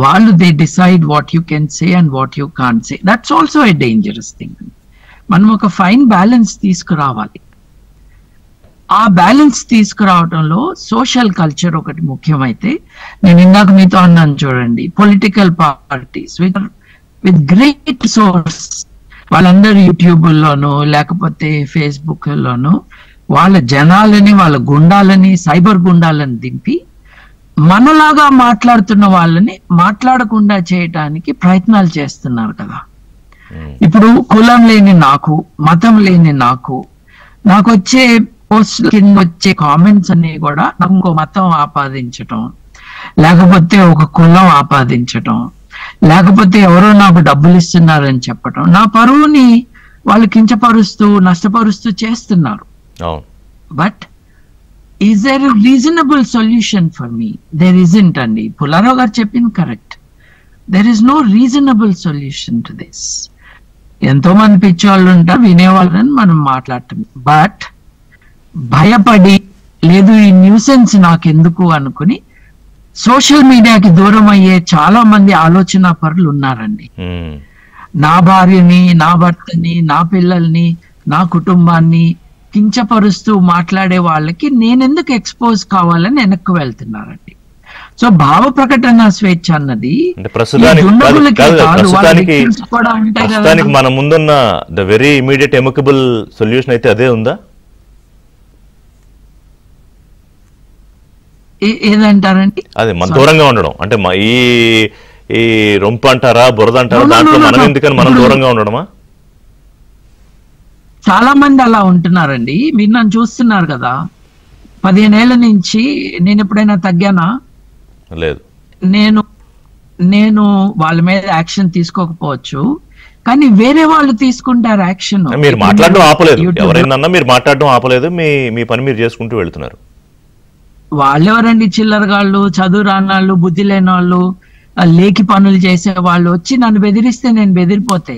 వాళ్ళు they decide what you can say and what you can't say. That's also a dangerous thing. మనం ఒక ఫైన్ బ్యాలెన్స్ తీసుకురావాలి. ఆ బ్యాలెన్స్ తీసుకురావడంలో సోషల్ కల్చర్ ఒకటి ముఖ్యమైతే, నేను ఇందాక మీతో అన్నాను చూడండి, political parties with great source, వాళ్ళందరూ యూట్యూబ్లోనూ లేకపోతే ఫేస్బుక్ లోనూ వాళ్ళ జనాలని, వాళ్ళ గుండాలని, సైబర్ గుండాలని దింపి మనలాగా మాట్లాడుతున్న వాళ్ళని మాట్లాడకుండా చేయటానికి ప్రయత్నాలు చేస్తున్నారు కదా. ఇప్పుడు కులం లేని నాకు, మతం లేని నాకు వచ్చే పోస్ట్ కింద వచ్చే కామెంట్స్ అన్ని కూడా నాకు ఇంకో మతం ఆపాదించటం, లేకపోతే ఒక కులం ఆపాదించటం, లేకపోతే ఎవరో నాకు డబ్బులు ఇస్తున్నారని చెప్పటం, నా పరువుని వాళ్ళు కించపరుస్తూ నష్టపరుస్తూ చేస్తున్నారు. But is there a reasonable solution for me? There isn't అండి. పుల్లారావు గారు చెప్పింది correct. There is no reasonable solution to this. ఎంతో మంది పిచ్చోళ్ళు ఉంటారు, వినేవాళ్ళని మనం మాట్లాడటం. బట్ భయపడి లేదు ఈ న్యూసెన్స్ నాకెందుకు అనుకుని సోషల్ మీడియాకి దూరం అయ్యే చాలా మంది ఆలోచన పరులు ఉన్నారండి. నా భార్యని, నా భర్తని, నా పిల్లల్ని, నా కుటుంబాన్ని కించపరుస్తూ మాట్లాడే వాళ్ళకి నేనెందుకు ఎక్స్పోజ్ కావాలని వెనక్కి వెళ్తున్నారండి. సో భావ ప్రకటన స్వేచ్ఛ అన్నది ప్రస్తుతానికి మన ముందున్న the very immediate amicable solution అయితే అదే ఉందా? ఏదంటారండి? అదే మన దూరంగా ఉండడం అంటే ఈ రొంపు అంటారా, బురద అంటారా, దాంట్లో మనం ఎందుకని మనం దూరంగా ఉండడమా? చాలా మంది అలా ఉంటున్నారండి. మీరు నన్ను చూస్తున్నారు కదా, 15 ఏళ్ల నుంచి నేను ఎప్పుడైనా తగ్గానా? లేదు. నేను వాళ్ళ మీద యాక్షన్ తీసుకోకపోవచ్చు, కానీ వేరే వాళ్ళు తీసుకుంటారు యాక్షన్. మీరు మాట్లాడడం ఆపలేదు, ఎవరైనా మీరు మాట్లాడడం ఆపలేదు, మీ పని మీరు చేసుకుంటూ వెళ్తున్నారు. వాళ్ళెవరండి? చిల్లరగాళ్ళు, చదువు రానాళ్ళు, బుద్ధి లేని వాళ్ళు, లేకి పనులు చేసే వాళ్ళు వచ్చి నన్ను బెదిరిస్తే నేను బెదిరిపోతే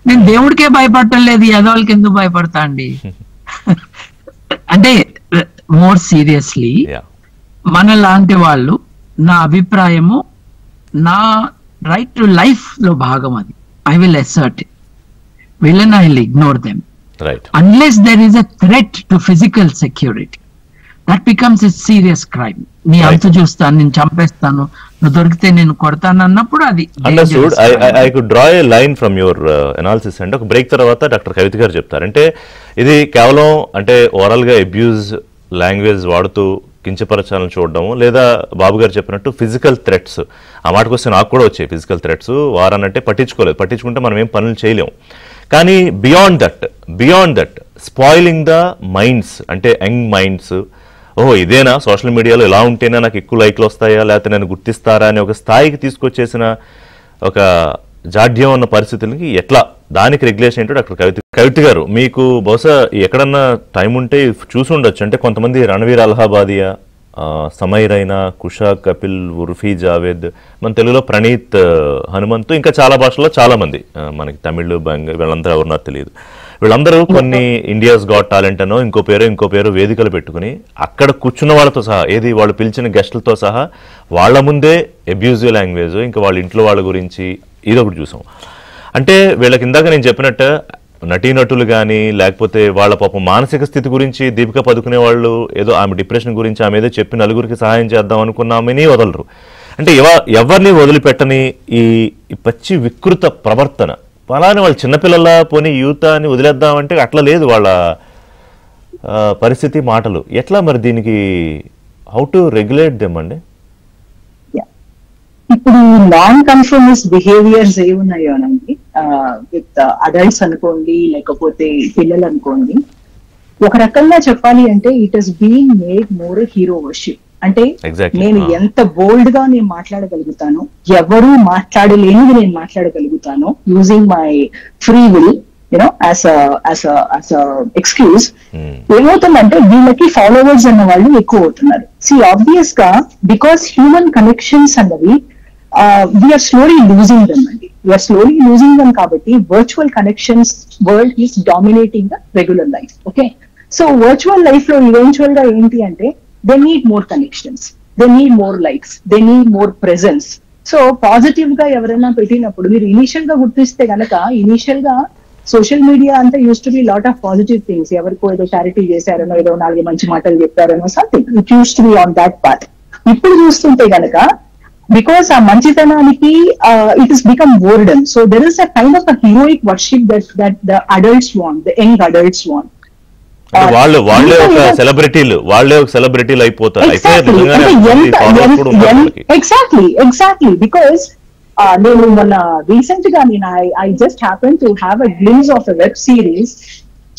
నేను దేవుడికే భయపడటం లేదు, యదవాళ్ళకి ఎందుకు భయపడతా అండి? అంటే మోర్ సీరియస్లీ మన లాంటి వాళ్ళు, నా అభిప్రాయము, నా రైట్ టు లైఫ్ లో భాగం అది. I will asset it. Will I will ignore them unless there is a threat to physical security. That becomes a serious crime. నీ అంతు చూస్తాను, నేను చంపేస్తాను, నువ్వు దొరికితే నేను కొడతాను అన్నప్పుడు అది. Understood. I could draw A line from your analysis. అంటే ఒక బ్రేక్ తర్వాత డాక్టర్ కవిత గారు చెప్తారు. అంటే ఇది కేవలం అంటే ఓవరాల్ గా అబ్యూజ్ లాంగ్వేజ్ వాడుతూ కించపరచాలని చూడడము, లేదా బాబు గారు చెప్పినట్టు ఫిజికల్ థ్రెట్స్. ఆ మాటకు వస్తే నాకు కూడా వచ్చాయి ఫిజికల్ థ్రెట్స్. వారనంటే పట్టించుకోలేదు, పట్టించుకుంటే మనం ఏం పనులు చేయలేము. కానీ beyond that spoiling the minds, అంటే యంగ్ మైండ్స్, ఓహో ఇదేనా సోషల్ మీడియాలో ఇలా ఉంటేనే నాకు ఎక్కువ లైక్లు వస్తాయా, లేకపోతే నేను గుర్తిస్తారా అనే ఒక స్థాయికి తీసుకొచ్చేసిన ఒక జాడ్యం ఉన్న పరిస్థితులకి ఎట్లా, దానికి రెగ్యులేషన్ ఏంటో డాక్టర్ కవిత గారు మీకు బహుశా ఎక్కడన్నా టైం ఉంటే చూసి ఉండొచ్చు. అంటే కొంతమంది రణవీర్ అలహాబాదియా, సమైర్ అయినా, కుషా, కపిల్, ఉర్ఫీ జావేద్, మన తెలుగులో ప్రణీత్ హనుమంతు, ఇంకా చాలా భాషల్లో చాలా మంది, మనకి తమిళ్, బెంగాల్, వీళ్ళందరూ ఎవరున్నారు తెలియదు. వీళ్ళందరూ కొన్ని ఇండియాస్ గాట్ టాలెంట్ అనో ఇంకో పేరు వేదికలు పెట్టుకుని అక్కడ కూర్చున్న వాళ్ళతో సహా, ఏది వాళ్ళు పిలిచిన గెస్టులతో సహా వాళ్ళ ముందే అబ్యూజివ్ లాంగ్వేజ్, ఇంకా వాళ్ళ ఇంట్లో వాళ్ళ గురించి ఇదొకటి చూసాం. అంటే వీళ్ళకి ఇందాక నేను చెప్పినట్టు నటీనటులు కానీ, లేకపోతే వాళ్ళ పాపం మానసిక స్థితి గురించి దీపిక పదుకునే వాళ్ళు ఏదో ఆమె డిప్రెషన్ గురించి ఆమె ఏదో చెప్పి నలుగురికి సహాయం చేద్దాం అనుకున్నామని వదలరు. అంటే ఎవరిని వదిలిపెట్టని ఈ పచ్చి వికృత ప్రవర్తన, అలానే వాళ్ళు చిన్నపిల్లల పోనీ యూత్ అని వదిలేద్దామంటే అట్లా లేదు వాళ్ళ పరిస్థితి, మాటలు. ఎట్లా మరి దీనికి హౌ టు రెగ్యులేట్ దెమ్ అండి? ఇప్పుడు నాన్ కన్ఫర్మిస్ట్ బిహేవియర్స్ ఏమున్నాయోనండి, విత్ అడల్ట్స్ అనుకోండి, లేకపోతే పిల్లలు అనుకోండి, ఒక రకంగా చెప్పాలి అంటే it is being made more hero worship. అంటే నేను ఎంత బోల్డ్ గా నేను మాట్లాడగలుగుతాను, ఎవరు మాట్లాడలేనిది నేను మాట్లాడగలుగుతాను, using my free will, you know as excuse. ఏమవుతుందంటే వీళ్ళకి ఫాలోవర్స్ అన్న వాళ్ళు ఎక్కువ అవుతున్నారు. ఆబ్వియస్ గా బికాస్ హ్యూమన్ కనెక్షన్స్ అన్నవి వీఆర్ స్లోలీ లూజింగ్ దమ్ అండి, వీఆర్ స్లోలీ లూజింగ్ దమ్. కాబట్టి virtual connections world is dominating the regular life. Okay, so virtual life లో ఈవెన్చువల్ గా ఏంటి అంటే they need more connections, they need more likes, they need more presence. So positive గా ఎవరైనా పెట్టినప్పుడు మీరు initial గా గుర్తిస్తే గనక ఇనిషియల్ గా సోషల్ మీడియా అంతా use to be lot of positive things, ఎవరికో ఏదో చారిటీ చేశారనో ఏదో 4 మంచి మాటలు చెప్పారనో something it use to be on that path. ఇప్పుడు చూస్తుంటే గనక బికాస్ ఆ మంచితనానికి it is become burden. So there is a kind of a heroic worship that the adults want, the young adults want. వాళ్ళే ఒక సెలబ్రిటీలు అయిపోతారు. ఎగ్జాక్ట్లీ బికాస్ నేను మొన్న రీసెంట్ గా I just happen to have a glimpse of a web series.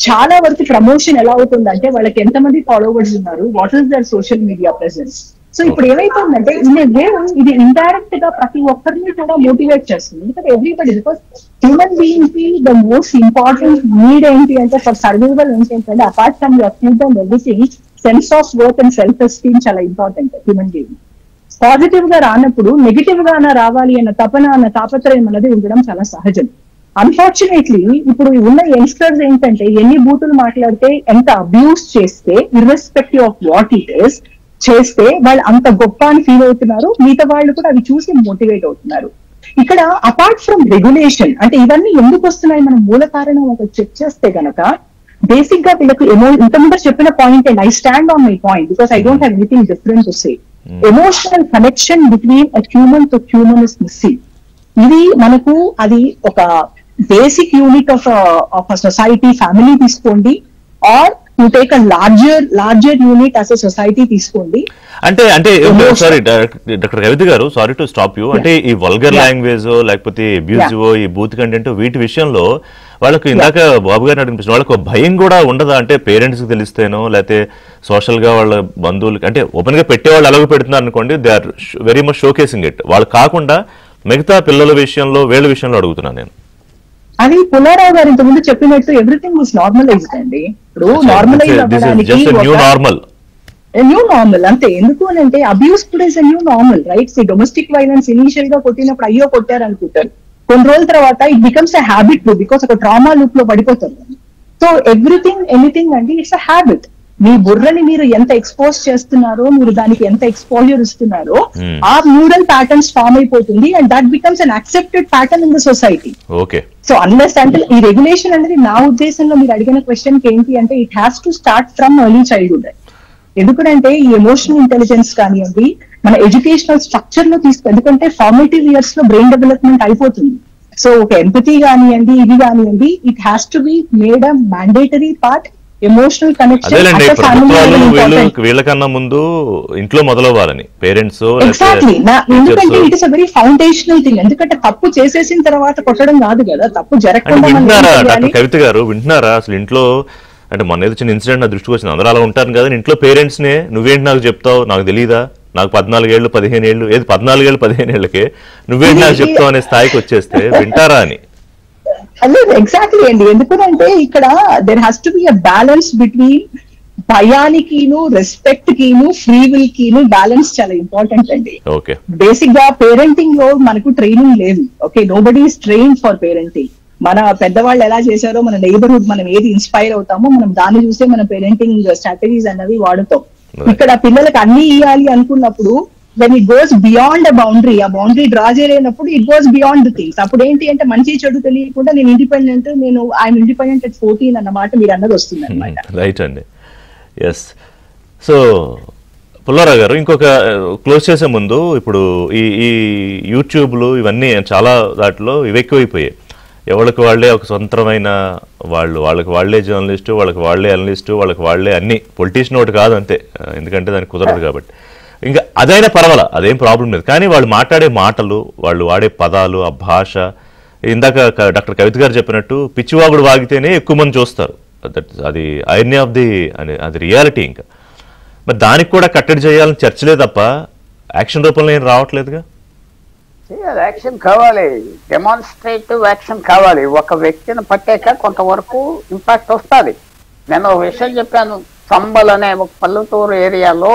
చాలా వరకు promotion ఎలా అవుతుందంటే వాళ్ళకి ఎంతమంది ఫాలోవర్స్ ఉన్నారు, what is their social media presence. So ఇప్పుడు ఏమైతుందంటే ఇది ఇండైరెక్ట్ గా ప్రతి ఒక్కరిని కూడా మోటివేట్ చేస్తుంది. ఎందుకంటే ఎవ్రీబడి, బికాస్ హ్యూమన్ బీయింగ్ కి ద మోస్ట్ ఇంపార్టెంట్ నీడ్ ఏంటి అంటే ఫర్ సర్వైవల్ ఏంటంటే apart from your food and everything, sense of worth and self esteem చాలా ఇంపార్టెంట్ హ్యూమన్ బీయింగ్. పాజిటివ్ గా రానప్పుడు నెగిటివ్ గానే రావాలి అన్న తాపత్రయం అనేది ఉండడం చాలా సహజం. అన్ఫార్చునేట్లీ ఇప్పుడు ఉన్న యంగ్స్టర్స్ ఏంటంటే ఎన్ని బూతులు మాట్లాడితే, ఎంత అబ్యూస్ చేస్తే, irrespective of what it is చేస్తే వాళ్ళు అంత గొప్ప అని ఫీల్ అవుతున్నారు. మిగతా వాళ్ళు కూడా అవి చూసి మోటివేట్ అవుతున్నారు. ఇక్కడ అపార్ట్ ఫ్రమ్ రెగ్యులేషన్, అంటే ఇవన్నీ ఎందుకు వస్తున్నాయి మనం మూల కారణం ఒక చెక్ చేస్తే గనక బేసిక్ గా వీళ్ళకి ఇంతకుముందు చెప్పిన point, and I stand on my point because I don't have anything different to say. Emotional connection between a human to human is missing. ఇది మనకు అది ఒక basic unit of society, family తీసుకోండి, or you take a larger unit as a society తీసుకోండి. అంటే sorry doctor కవిత గారు, sorry to stop you. అంటే ఈ వల్గర్ లాంగ్వేజ్ లేకపోతే అబ్యూజివ్, ఈ బూత్ కంటెంట్, వీటి విషయంలో వాళ్ళకు ఇందాక బాబు గారిని అనిపిస్తుంది, వాళ్ళకు భయం కూడా ఉండదా? అంటే పేరెంట్స్ కి తెలిస్తేనో లేకపోతే సోషల్ గా వాళ్ళ బంధువులకి, అంటే ఓపెన్ గా పెట్టేవాళ్ళు అలాగే పెడుతున్నారు అనుకోండి, they are very much showcasing it. వాళ్ళు కాకుండా మిగతా పిల్లల విషయంలో, వీళ్ళ విషయంలో అడుగుతున్నాను నేను. అది పుల్లారావు గారు ఇంతకుముందు చెప్పినట్టు ఎవ్రీథింగ్ ఇస్ నార్మలైజ్డ్ అండి. ఇప్పుడు నార్మలైజ్ అవ్వడానికి న్యూ నార్మల్ అంతే. ఎందుకు అని అంటే అబ్యూస్ కూడా is new normal, right? Domestic violence initial గా కొట్టినప్పుడు అయ్యో కొట్టారు అనుకుంటారు, కొన్ని రోజుల తర్వాత it becomes a habit because ఒక ట్రామా లూప్ లో పడిపోతారు. సో ఎవ్రీథింగ్ ఎనీథింగ్ అండి ఇట్స్ అ హ్యాబిట్. మీ బుర్రని మీరు ఎంత ఎక్స్పోజ్ చేస్తున్నారో, మీరు దానికి ఎంత ఎక్స్పోజర్ ఇస్తున్నారో, ఆ న్యూరల్ ప్యాటర్న్స్ ఫామ్ అయిపోతుంది and that becomes an accepted pattern in the society. So unless అంటే ఈ రెగ్యులేషన్ అనేది నా ఉద్దేశంలో మీరు అడిగిన క్వశ్చన్ కి ఏంటి అంటే it has to start from early childhood. ఎందుకంటే ఈ ఎమోషనల్ ఇంటెలిజెన్స్ కానివ్వండి మన ఎడ్యుకేషనల్ స్ట్రక్చర్ లో ఎందుకంటే ఫార్మేటివ్ ఇయర్స్ లో బ్రెయిన్ డెవలప్మెంట్ అయిపోతుంది. సో ఒక ఎంపతి కానివ్వండి, ఇది కానివ్వండి, it has to be made a mandatory part. Emotional connection వీళ్ళకన్నా ముందు ఇంట్లో మొదలవ్వాలని పేరెంట్స్. ఎగ్జాక్ట్లీ, ఎందుకంటే it is a very foundational thing. ఎందుకంటే తప్పు చేసేసిన తర్వాత కొట్టడం కాదు కదా, తప్పు జరగకుండా. కవిత గారు వింటున్నారా అసలు? ఇంట్లో అంటే మొన్న ఏదో చిన్న ఇన్సిడెంట్ నా దృష్టికి వచ్చింది, అందరూ అలా ఉంటారు కదా, ఇంట్లో పేరెంట్స్ నే నువ్వేంటి నాకు చెప్తావు, నాకు తెలీదా, నాకు 14 ఏళ్ళు 15 ఏళ్ళు, ఏది 14 ఏళ్ళు 15 ఏళ్ళకే నువ్వేంటి నాకు చెప్తావు అనే స్థాయికి వచ్చేస్తే వింటారా అని. లేదు, ఎగ్జాక్ట్లీ అండి. ఎందుకంటే ఇక్కడ there has to be a balance between భయానికిను, రెస్పెక్ట్ కిను, ఫ్రీ విల్ కిను బ్యాలెన్స్ చాలా ఇంపార్టెంట్ అండి. బేసిక్ గా పేరెంటింగ్ లో మనకు ట్రైనింగ్ లేదు. Okay, nobody is train for parenting. మన పెద్దవాళ్ళు ఎలా చేశారో, మన నైబర్హుడ్ మనం ఏది ఇన్స్పైర్ అవుతామో మనం దాన్ని చూసే మన పేరెంటింగ్ స్ట్రాటజీస్ అన్నవి వాడుతాం. ఇక్కడ పిల్లలకు అన్ని ఇవ్వాలి అనుకున్నప్పుడు when it goes beyond a boundary, ఆ బౌండరీ డ్రా చేయలేనప్పుడు it goes beyond the things. అప్పుడు ఏంటి అంటే మంచి చెడు తెలియకుండా నేను ఇండిపెండెంట్, ఐఎమ్ ఇండిపెండెంట్ at 14 అన్నమాట మీరు అన్నది వస్తుంది అనమాట. రైట్ అండి. ఎస్. సో పుల్లారావు గారు, ఇంకొక క్లోజ్ చేసే ముందు ఇప్పుడు ఈ యూట్యూబ్లు ఇవన్నీ చాలా దాంట్లో ఇవి ఎక్కువైపోయాయి. ఎవరికి వాళ్ళే ఒక స్వతంత్రమైన వాళ్ళకి వాళ్ళే జర్నలిస్టు, వాళ్ళకి వాళ్ళే అనలిస్టు, వాళ్ళకి వాళ్ళే అన్ని. పొలిటీషియన్ ఒకటి కాదు అంతే, ఎందుకంటే దానికి కుదరదు కాబట్టి. ఇంకా అదైనా పర్వాలా, అదేం ప్రాబ్లం లేదు. కానీ వాళ్ళు మాట్లాడే మాటలు, వాళ్ళు వాడే పదాలు, ఆ భాష, ఇందాక డాక్టర్ కవిత గారు చెప్పినట్టు పిచ్చివాగుడు వాగితేనే ఎక్కువ మంది చూస్తారు. అది ఐర్నీ ఆఫ్ ది అది రియాలిటీ. ఇంకా మరి దానికి కూడా కట్టడి చేయాలని చర్చలే తప్ప యాక్షన్ రూపంలో ఏం రావట్లేదుగా. యాక్షన్ కావాలి, డెమాన్స్ట్రేటివ్ యాక్షన్ కావాలి. ఒక వ్యక్తిని పట్టాక కొంతవరకు ఇంపాక్ట్ వస్తుంది. నేను ఒక విషయం చెప్పాను, సంబల్ అనే ఒక పల్లెటూరు ఏరియాలో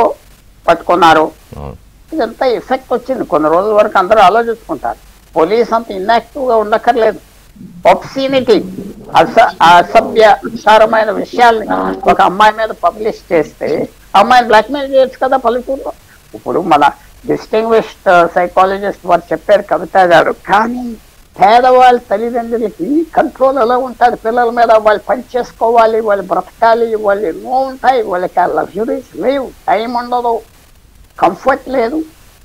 పట్టుకున్నారు. ఇదంతా ఎఫెక్ట్ వచ్చింది. కొన్ని రోజుల వరకు అందరూ ఆలోచించుకుంటారు. పోలీస్ అంత ఇన్యాక్టివ్ గా ఉండక్కర్లేదు. ఒబ్సీనిటీ, అసభ్యకరమైన విషయాల్ని ఒక అమ్మాయి మీద పబ్లిష్ చేస్తే అమ్మాయిని బ్లాక్మెయిల్ చేయొచ్చు కదా పల్లెటూరులో. ఇప్పుడు మన డిస్టింగ్విష్డ్ సైకాలజిస్ట్ వారు చెప్పారు కవిత గారు. కానీ పేదవాళ్ళ తల్లిదండ్రులకి కంట్రోల్ ఎలా ఉంటుంది పిల్లల మీద? వాళ్ళు పని చేసుకోవాలి, వాళ్ళు బ్రతకాలి, వాళ్ళు ఎన్నో ఉంటాయి, వాళ్ళకి ఆ లగ్జరీస్ లేవు, టైం ఉండదు, కంఫర్ట్ లేదు,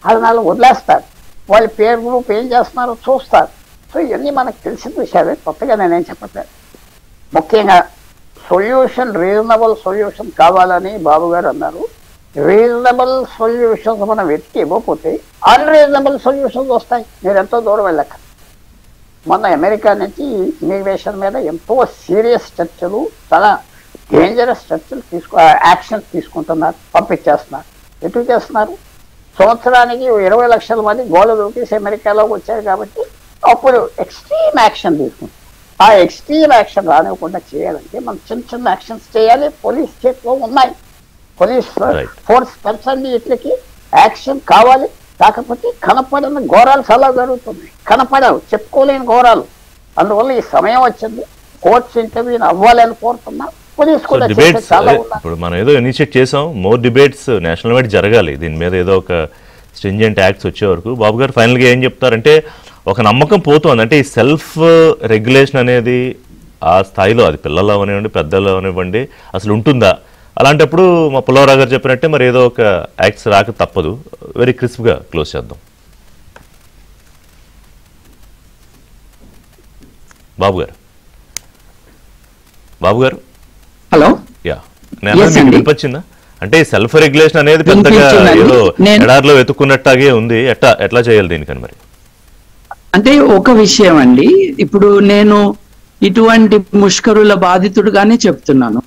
అది వదిలేస్తారు. వాళ్ళ పేరు గ్రూప్ ఏం చేస్తున్నారో చూస్తారు. సో ఇవన్నీ మనకు తెలిసిన విషయాలే, కొత్తగా నేనేం చెప్పట్లేదు. ముఖ్యంగా సొల్యూషన్, రీజనబుల్ సొల్యూషన్ కావాలని బాబు గారు అన్నారు. రీజనబుల్ సొల్యూషన్స్ మనం వెతికి ఇవ్వకపోతే అన్రీజనబుల్ సొల్యూషన్స్ వస్తాయి. మీరు ఎంతో దూరం వెళ్ళక మొన్న అమెరికా నుంచి ఇమిగ్రేషన్ మీద ఎంతో సీరియస్ చర్చలు, చాలా డేంజరస్ చర్చలు యాక్షన్స్ తీసుకుంటున్నారు, పంపించేస్తున్నారు. ఎటు చేస్తున్నారు? సంవత్సరానికి 20 లక్షల మంది గోడ దూకేసి అమెరికాలోకి వచ్చారు కాబట్టి అప్పుడు ఎక్స్ట్రీమ్ యాక్షన్ తీసుకుంటారు. ఆ ఎక్స్ట్రీమ్ యాక్షన్ రానివ్వకుండా చేయాలంటే మనం చిన్న చిన్న యాక్షన్స్ చేయాలి. పోలీస్ చేతిలో ఉన్నాయి, పోలీస్ ఫోర్స్ పెంచండి, ఇట్లకి యాక్షన్ కావాలి. కాకపోతే కనపడిన ఘోరాలు చాలా జరుగుతున్నాయి, కనపడవు, చెప్పుకోలేని ఘోరాలు. అందువల్ల ఈ సమయం వచ్చింది, కోర్ట్స్ ఇంటర్వ్యూని అవ్వాలని కోరుతున్నా. పోలీస్ కూడా డిబేట్స్ ఇప్పుడు మనం ఏదో ఇనిషియేట్ చేసాం, మోర్ డిబేట్స్ నేషనల్ వైడ్ జరగాలి దీని మీద, ఏదో ఒక స్ట్రింజెంట్ యాక్ట్స్ వచ్చే వరకు. బాబు గారు ఫైనల్గా ఏం చెప్తారంటే, ఒక నమ్మకం పోతుంది అంటే ఈ సెల్ఫ్ రెగ్యులేషన్ అనేది ఆ స్థాయిలో, అది పిల్లలు అవనివ్వండి పెద్దలు అవనివ్వండి, అసలు ఉంటుందా? అలాంటప్పుడు మా పుల్లవరావు గారు చెప్పినట్టే మరి ఏదో ఒక యాక్ట్స్ రాక తప్పదు. వెరీ క్రిస్ప్గా క్లోజ్ చేద్దాం. బాబు గారు హలో, యా, నేను వినిపించిందా? అంటే సెల్ఫ్ రెగ్యులేషన్ అనేది పెద్దగా ఏదో ఎడార్లో వెతుక్కున్నట్టాగే ఉంది, ఎట్లా చేయాలి దీనికని మరి? అంటే ఒక విషయం అండి, ఇప్పుడు నేను ఇటువంటి ముష్కరుల బాధితుడుగానే చెప్తున్నాను.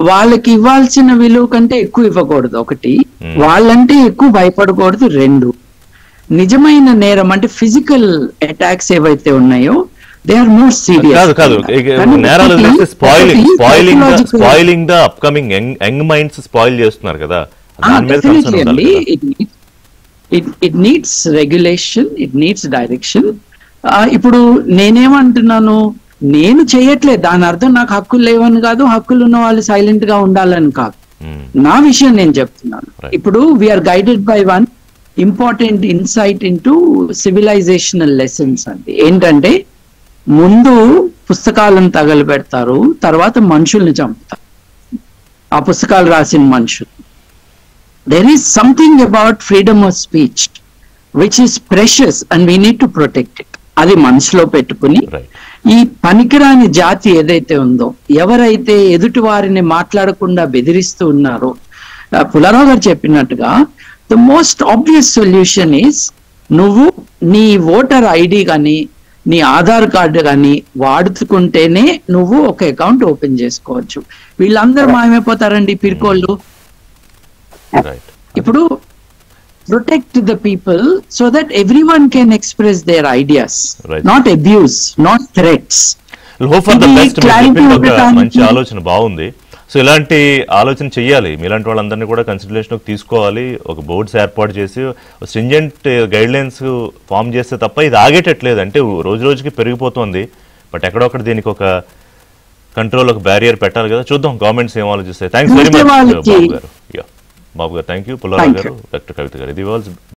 వాళ్ళకి ఇవ్వాల్సిన విలువ కంటే ఎక్కువ ఇవ్వకూడదు, ఒకటి. వాళ్ళంటే ఎక్కువ భయపడకూడదు, రెండు. నిజమైన నేరం అంటే ఫిజికల్ అటాక్స్ ఏవైతే ఉన్నాయో they are more serious. Spoiling the upcoming young minds spoil చేస్తున్నారు కదా, it needs regulation, it needs direction. ఇప్పుడు నేనేమంటున్నాను, నేను చేయట్లేదు దాని అర్థం నాకు హక్కులు లేవని కాదు, హక్కులు ఉన్న వాళ్ళు సైలెంట్ గా ఉండాలని కాదు. నా విషయం నేను చెప్తున్నాను. ఇప్పుడు we're guided by one important insight into civilisational lessons అండి. ఏంటంటే ముందు పుస్తకాలను తగలబెడతారు, తర్వాత మనుషుల్ని చంపుతారు, ఆ పుస్తకాలు రాసిన మనుషులు. there is something about freedom of speech which is precious and we need to protect it. అది మనసులో పెట్టుకుని ఈ పనికిరాని జాతి ఏదైతే ఉందో, ఎవరైతే ఎదుటి వారిని మాట్లాడకుండా బెదిరిస్తూ ఉన్నారో, పుల్లారావు గారు చెప్పినట్టుగా the most obvious solution is నువ్వు నీ ఓటర్ ఐడి కానీ నీ ఆధార్ కార్డు కానీ వాడుకుంటేనే నువ్వు ఒక అకౌంట్ ఓపెన్ చేసుకోవచ్చు. వీళ్ళందరూ మాయమైపోతారండి పిరికోళ్ళు. ఇప్పుడు protect the people so that everyone can express their ideas, not abuse, not threats. hope for the best. మంచి ఆలోచన బాగుంది. సో ఇలాంటి ఆలోచన చెయ్యాలి, మీలాంటి వాళ్ళందరినీ కూడా కన్సిడరేషన్లోకి తీసుకోవాలి. ఒక బోర్డ్స్ ఏర్పాటు చేసి స్ట్రింజెంట్ గైడ్ లైన్స్ ఫామ్ చేస్తే తప్ప ఇది ఆగేటట్లేదు. అంటే రోజు రోజుకి పెరిగిపోతుంది, బట్ ఎక్కడొక్కడ దీనికి ఒక కంట్రోల్, ఒక బ్యారియర్ పెట్టాలి కదా. చూద్దాం గవర్నమెంట్స్ ఏం ఆలోచిస్తాయి. థ్యాంక్స్ వెరీ మచ్ బాబు గారు. థ్యాంక్ యూ పుల్లారావు గారు, డాక్టర్ కవిత గారు. ఇది వాజ్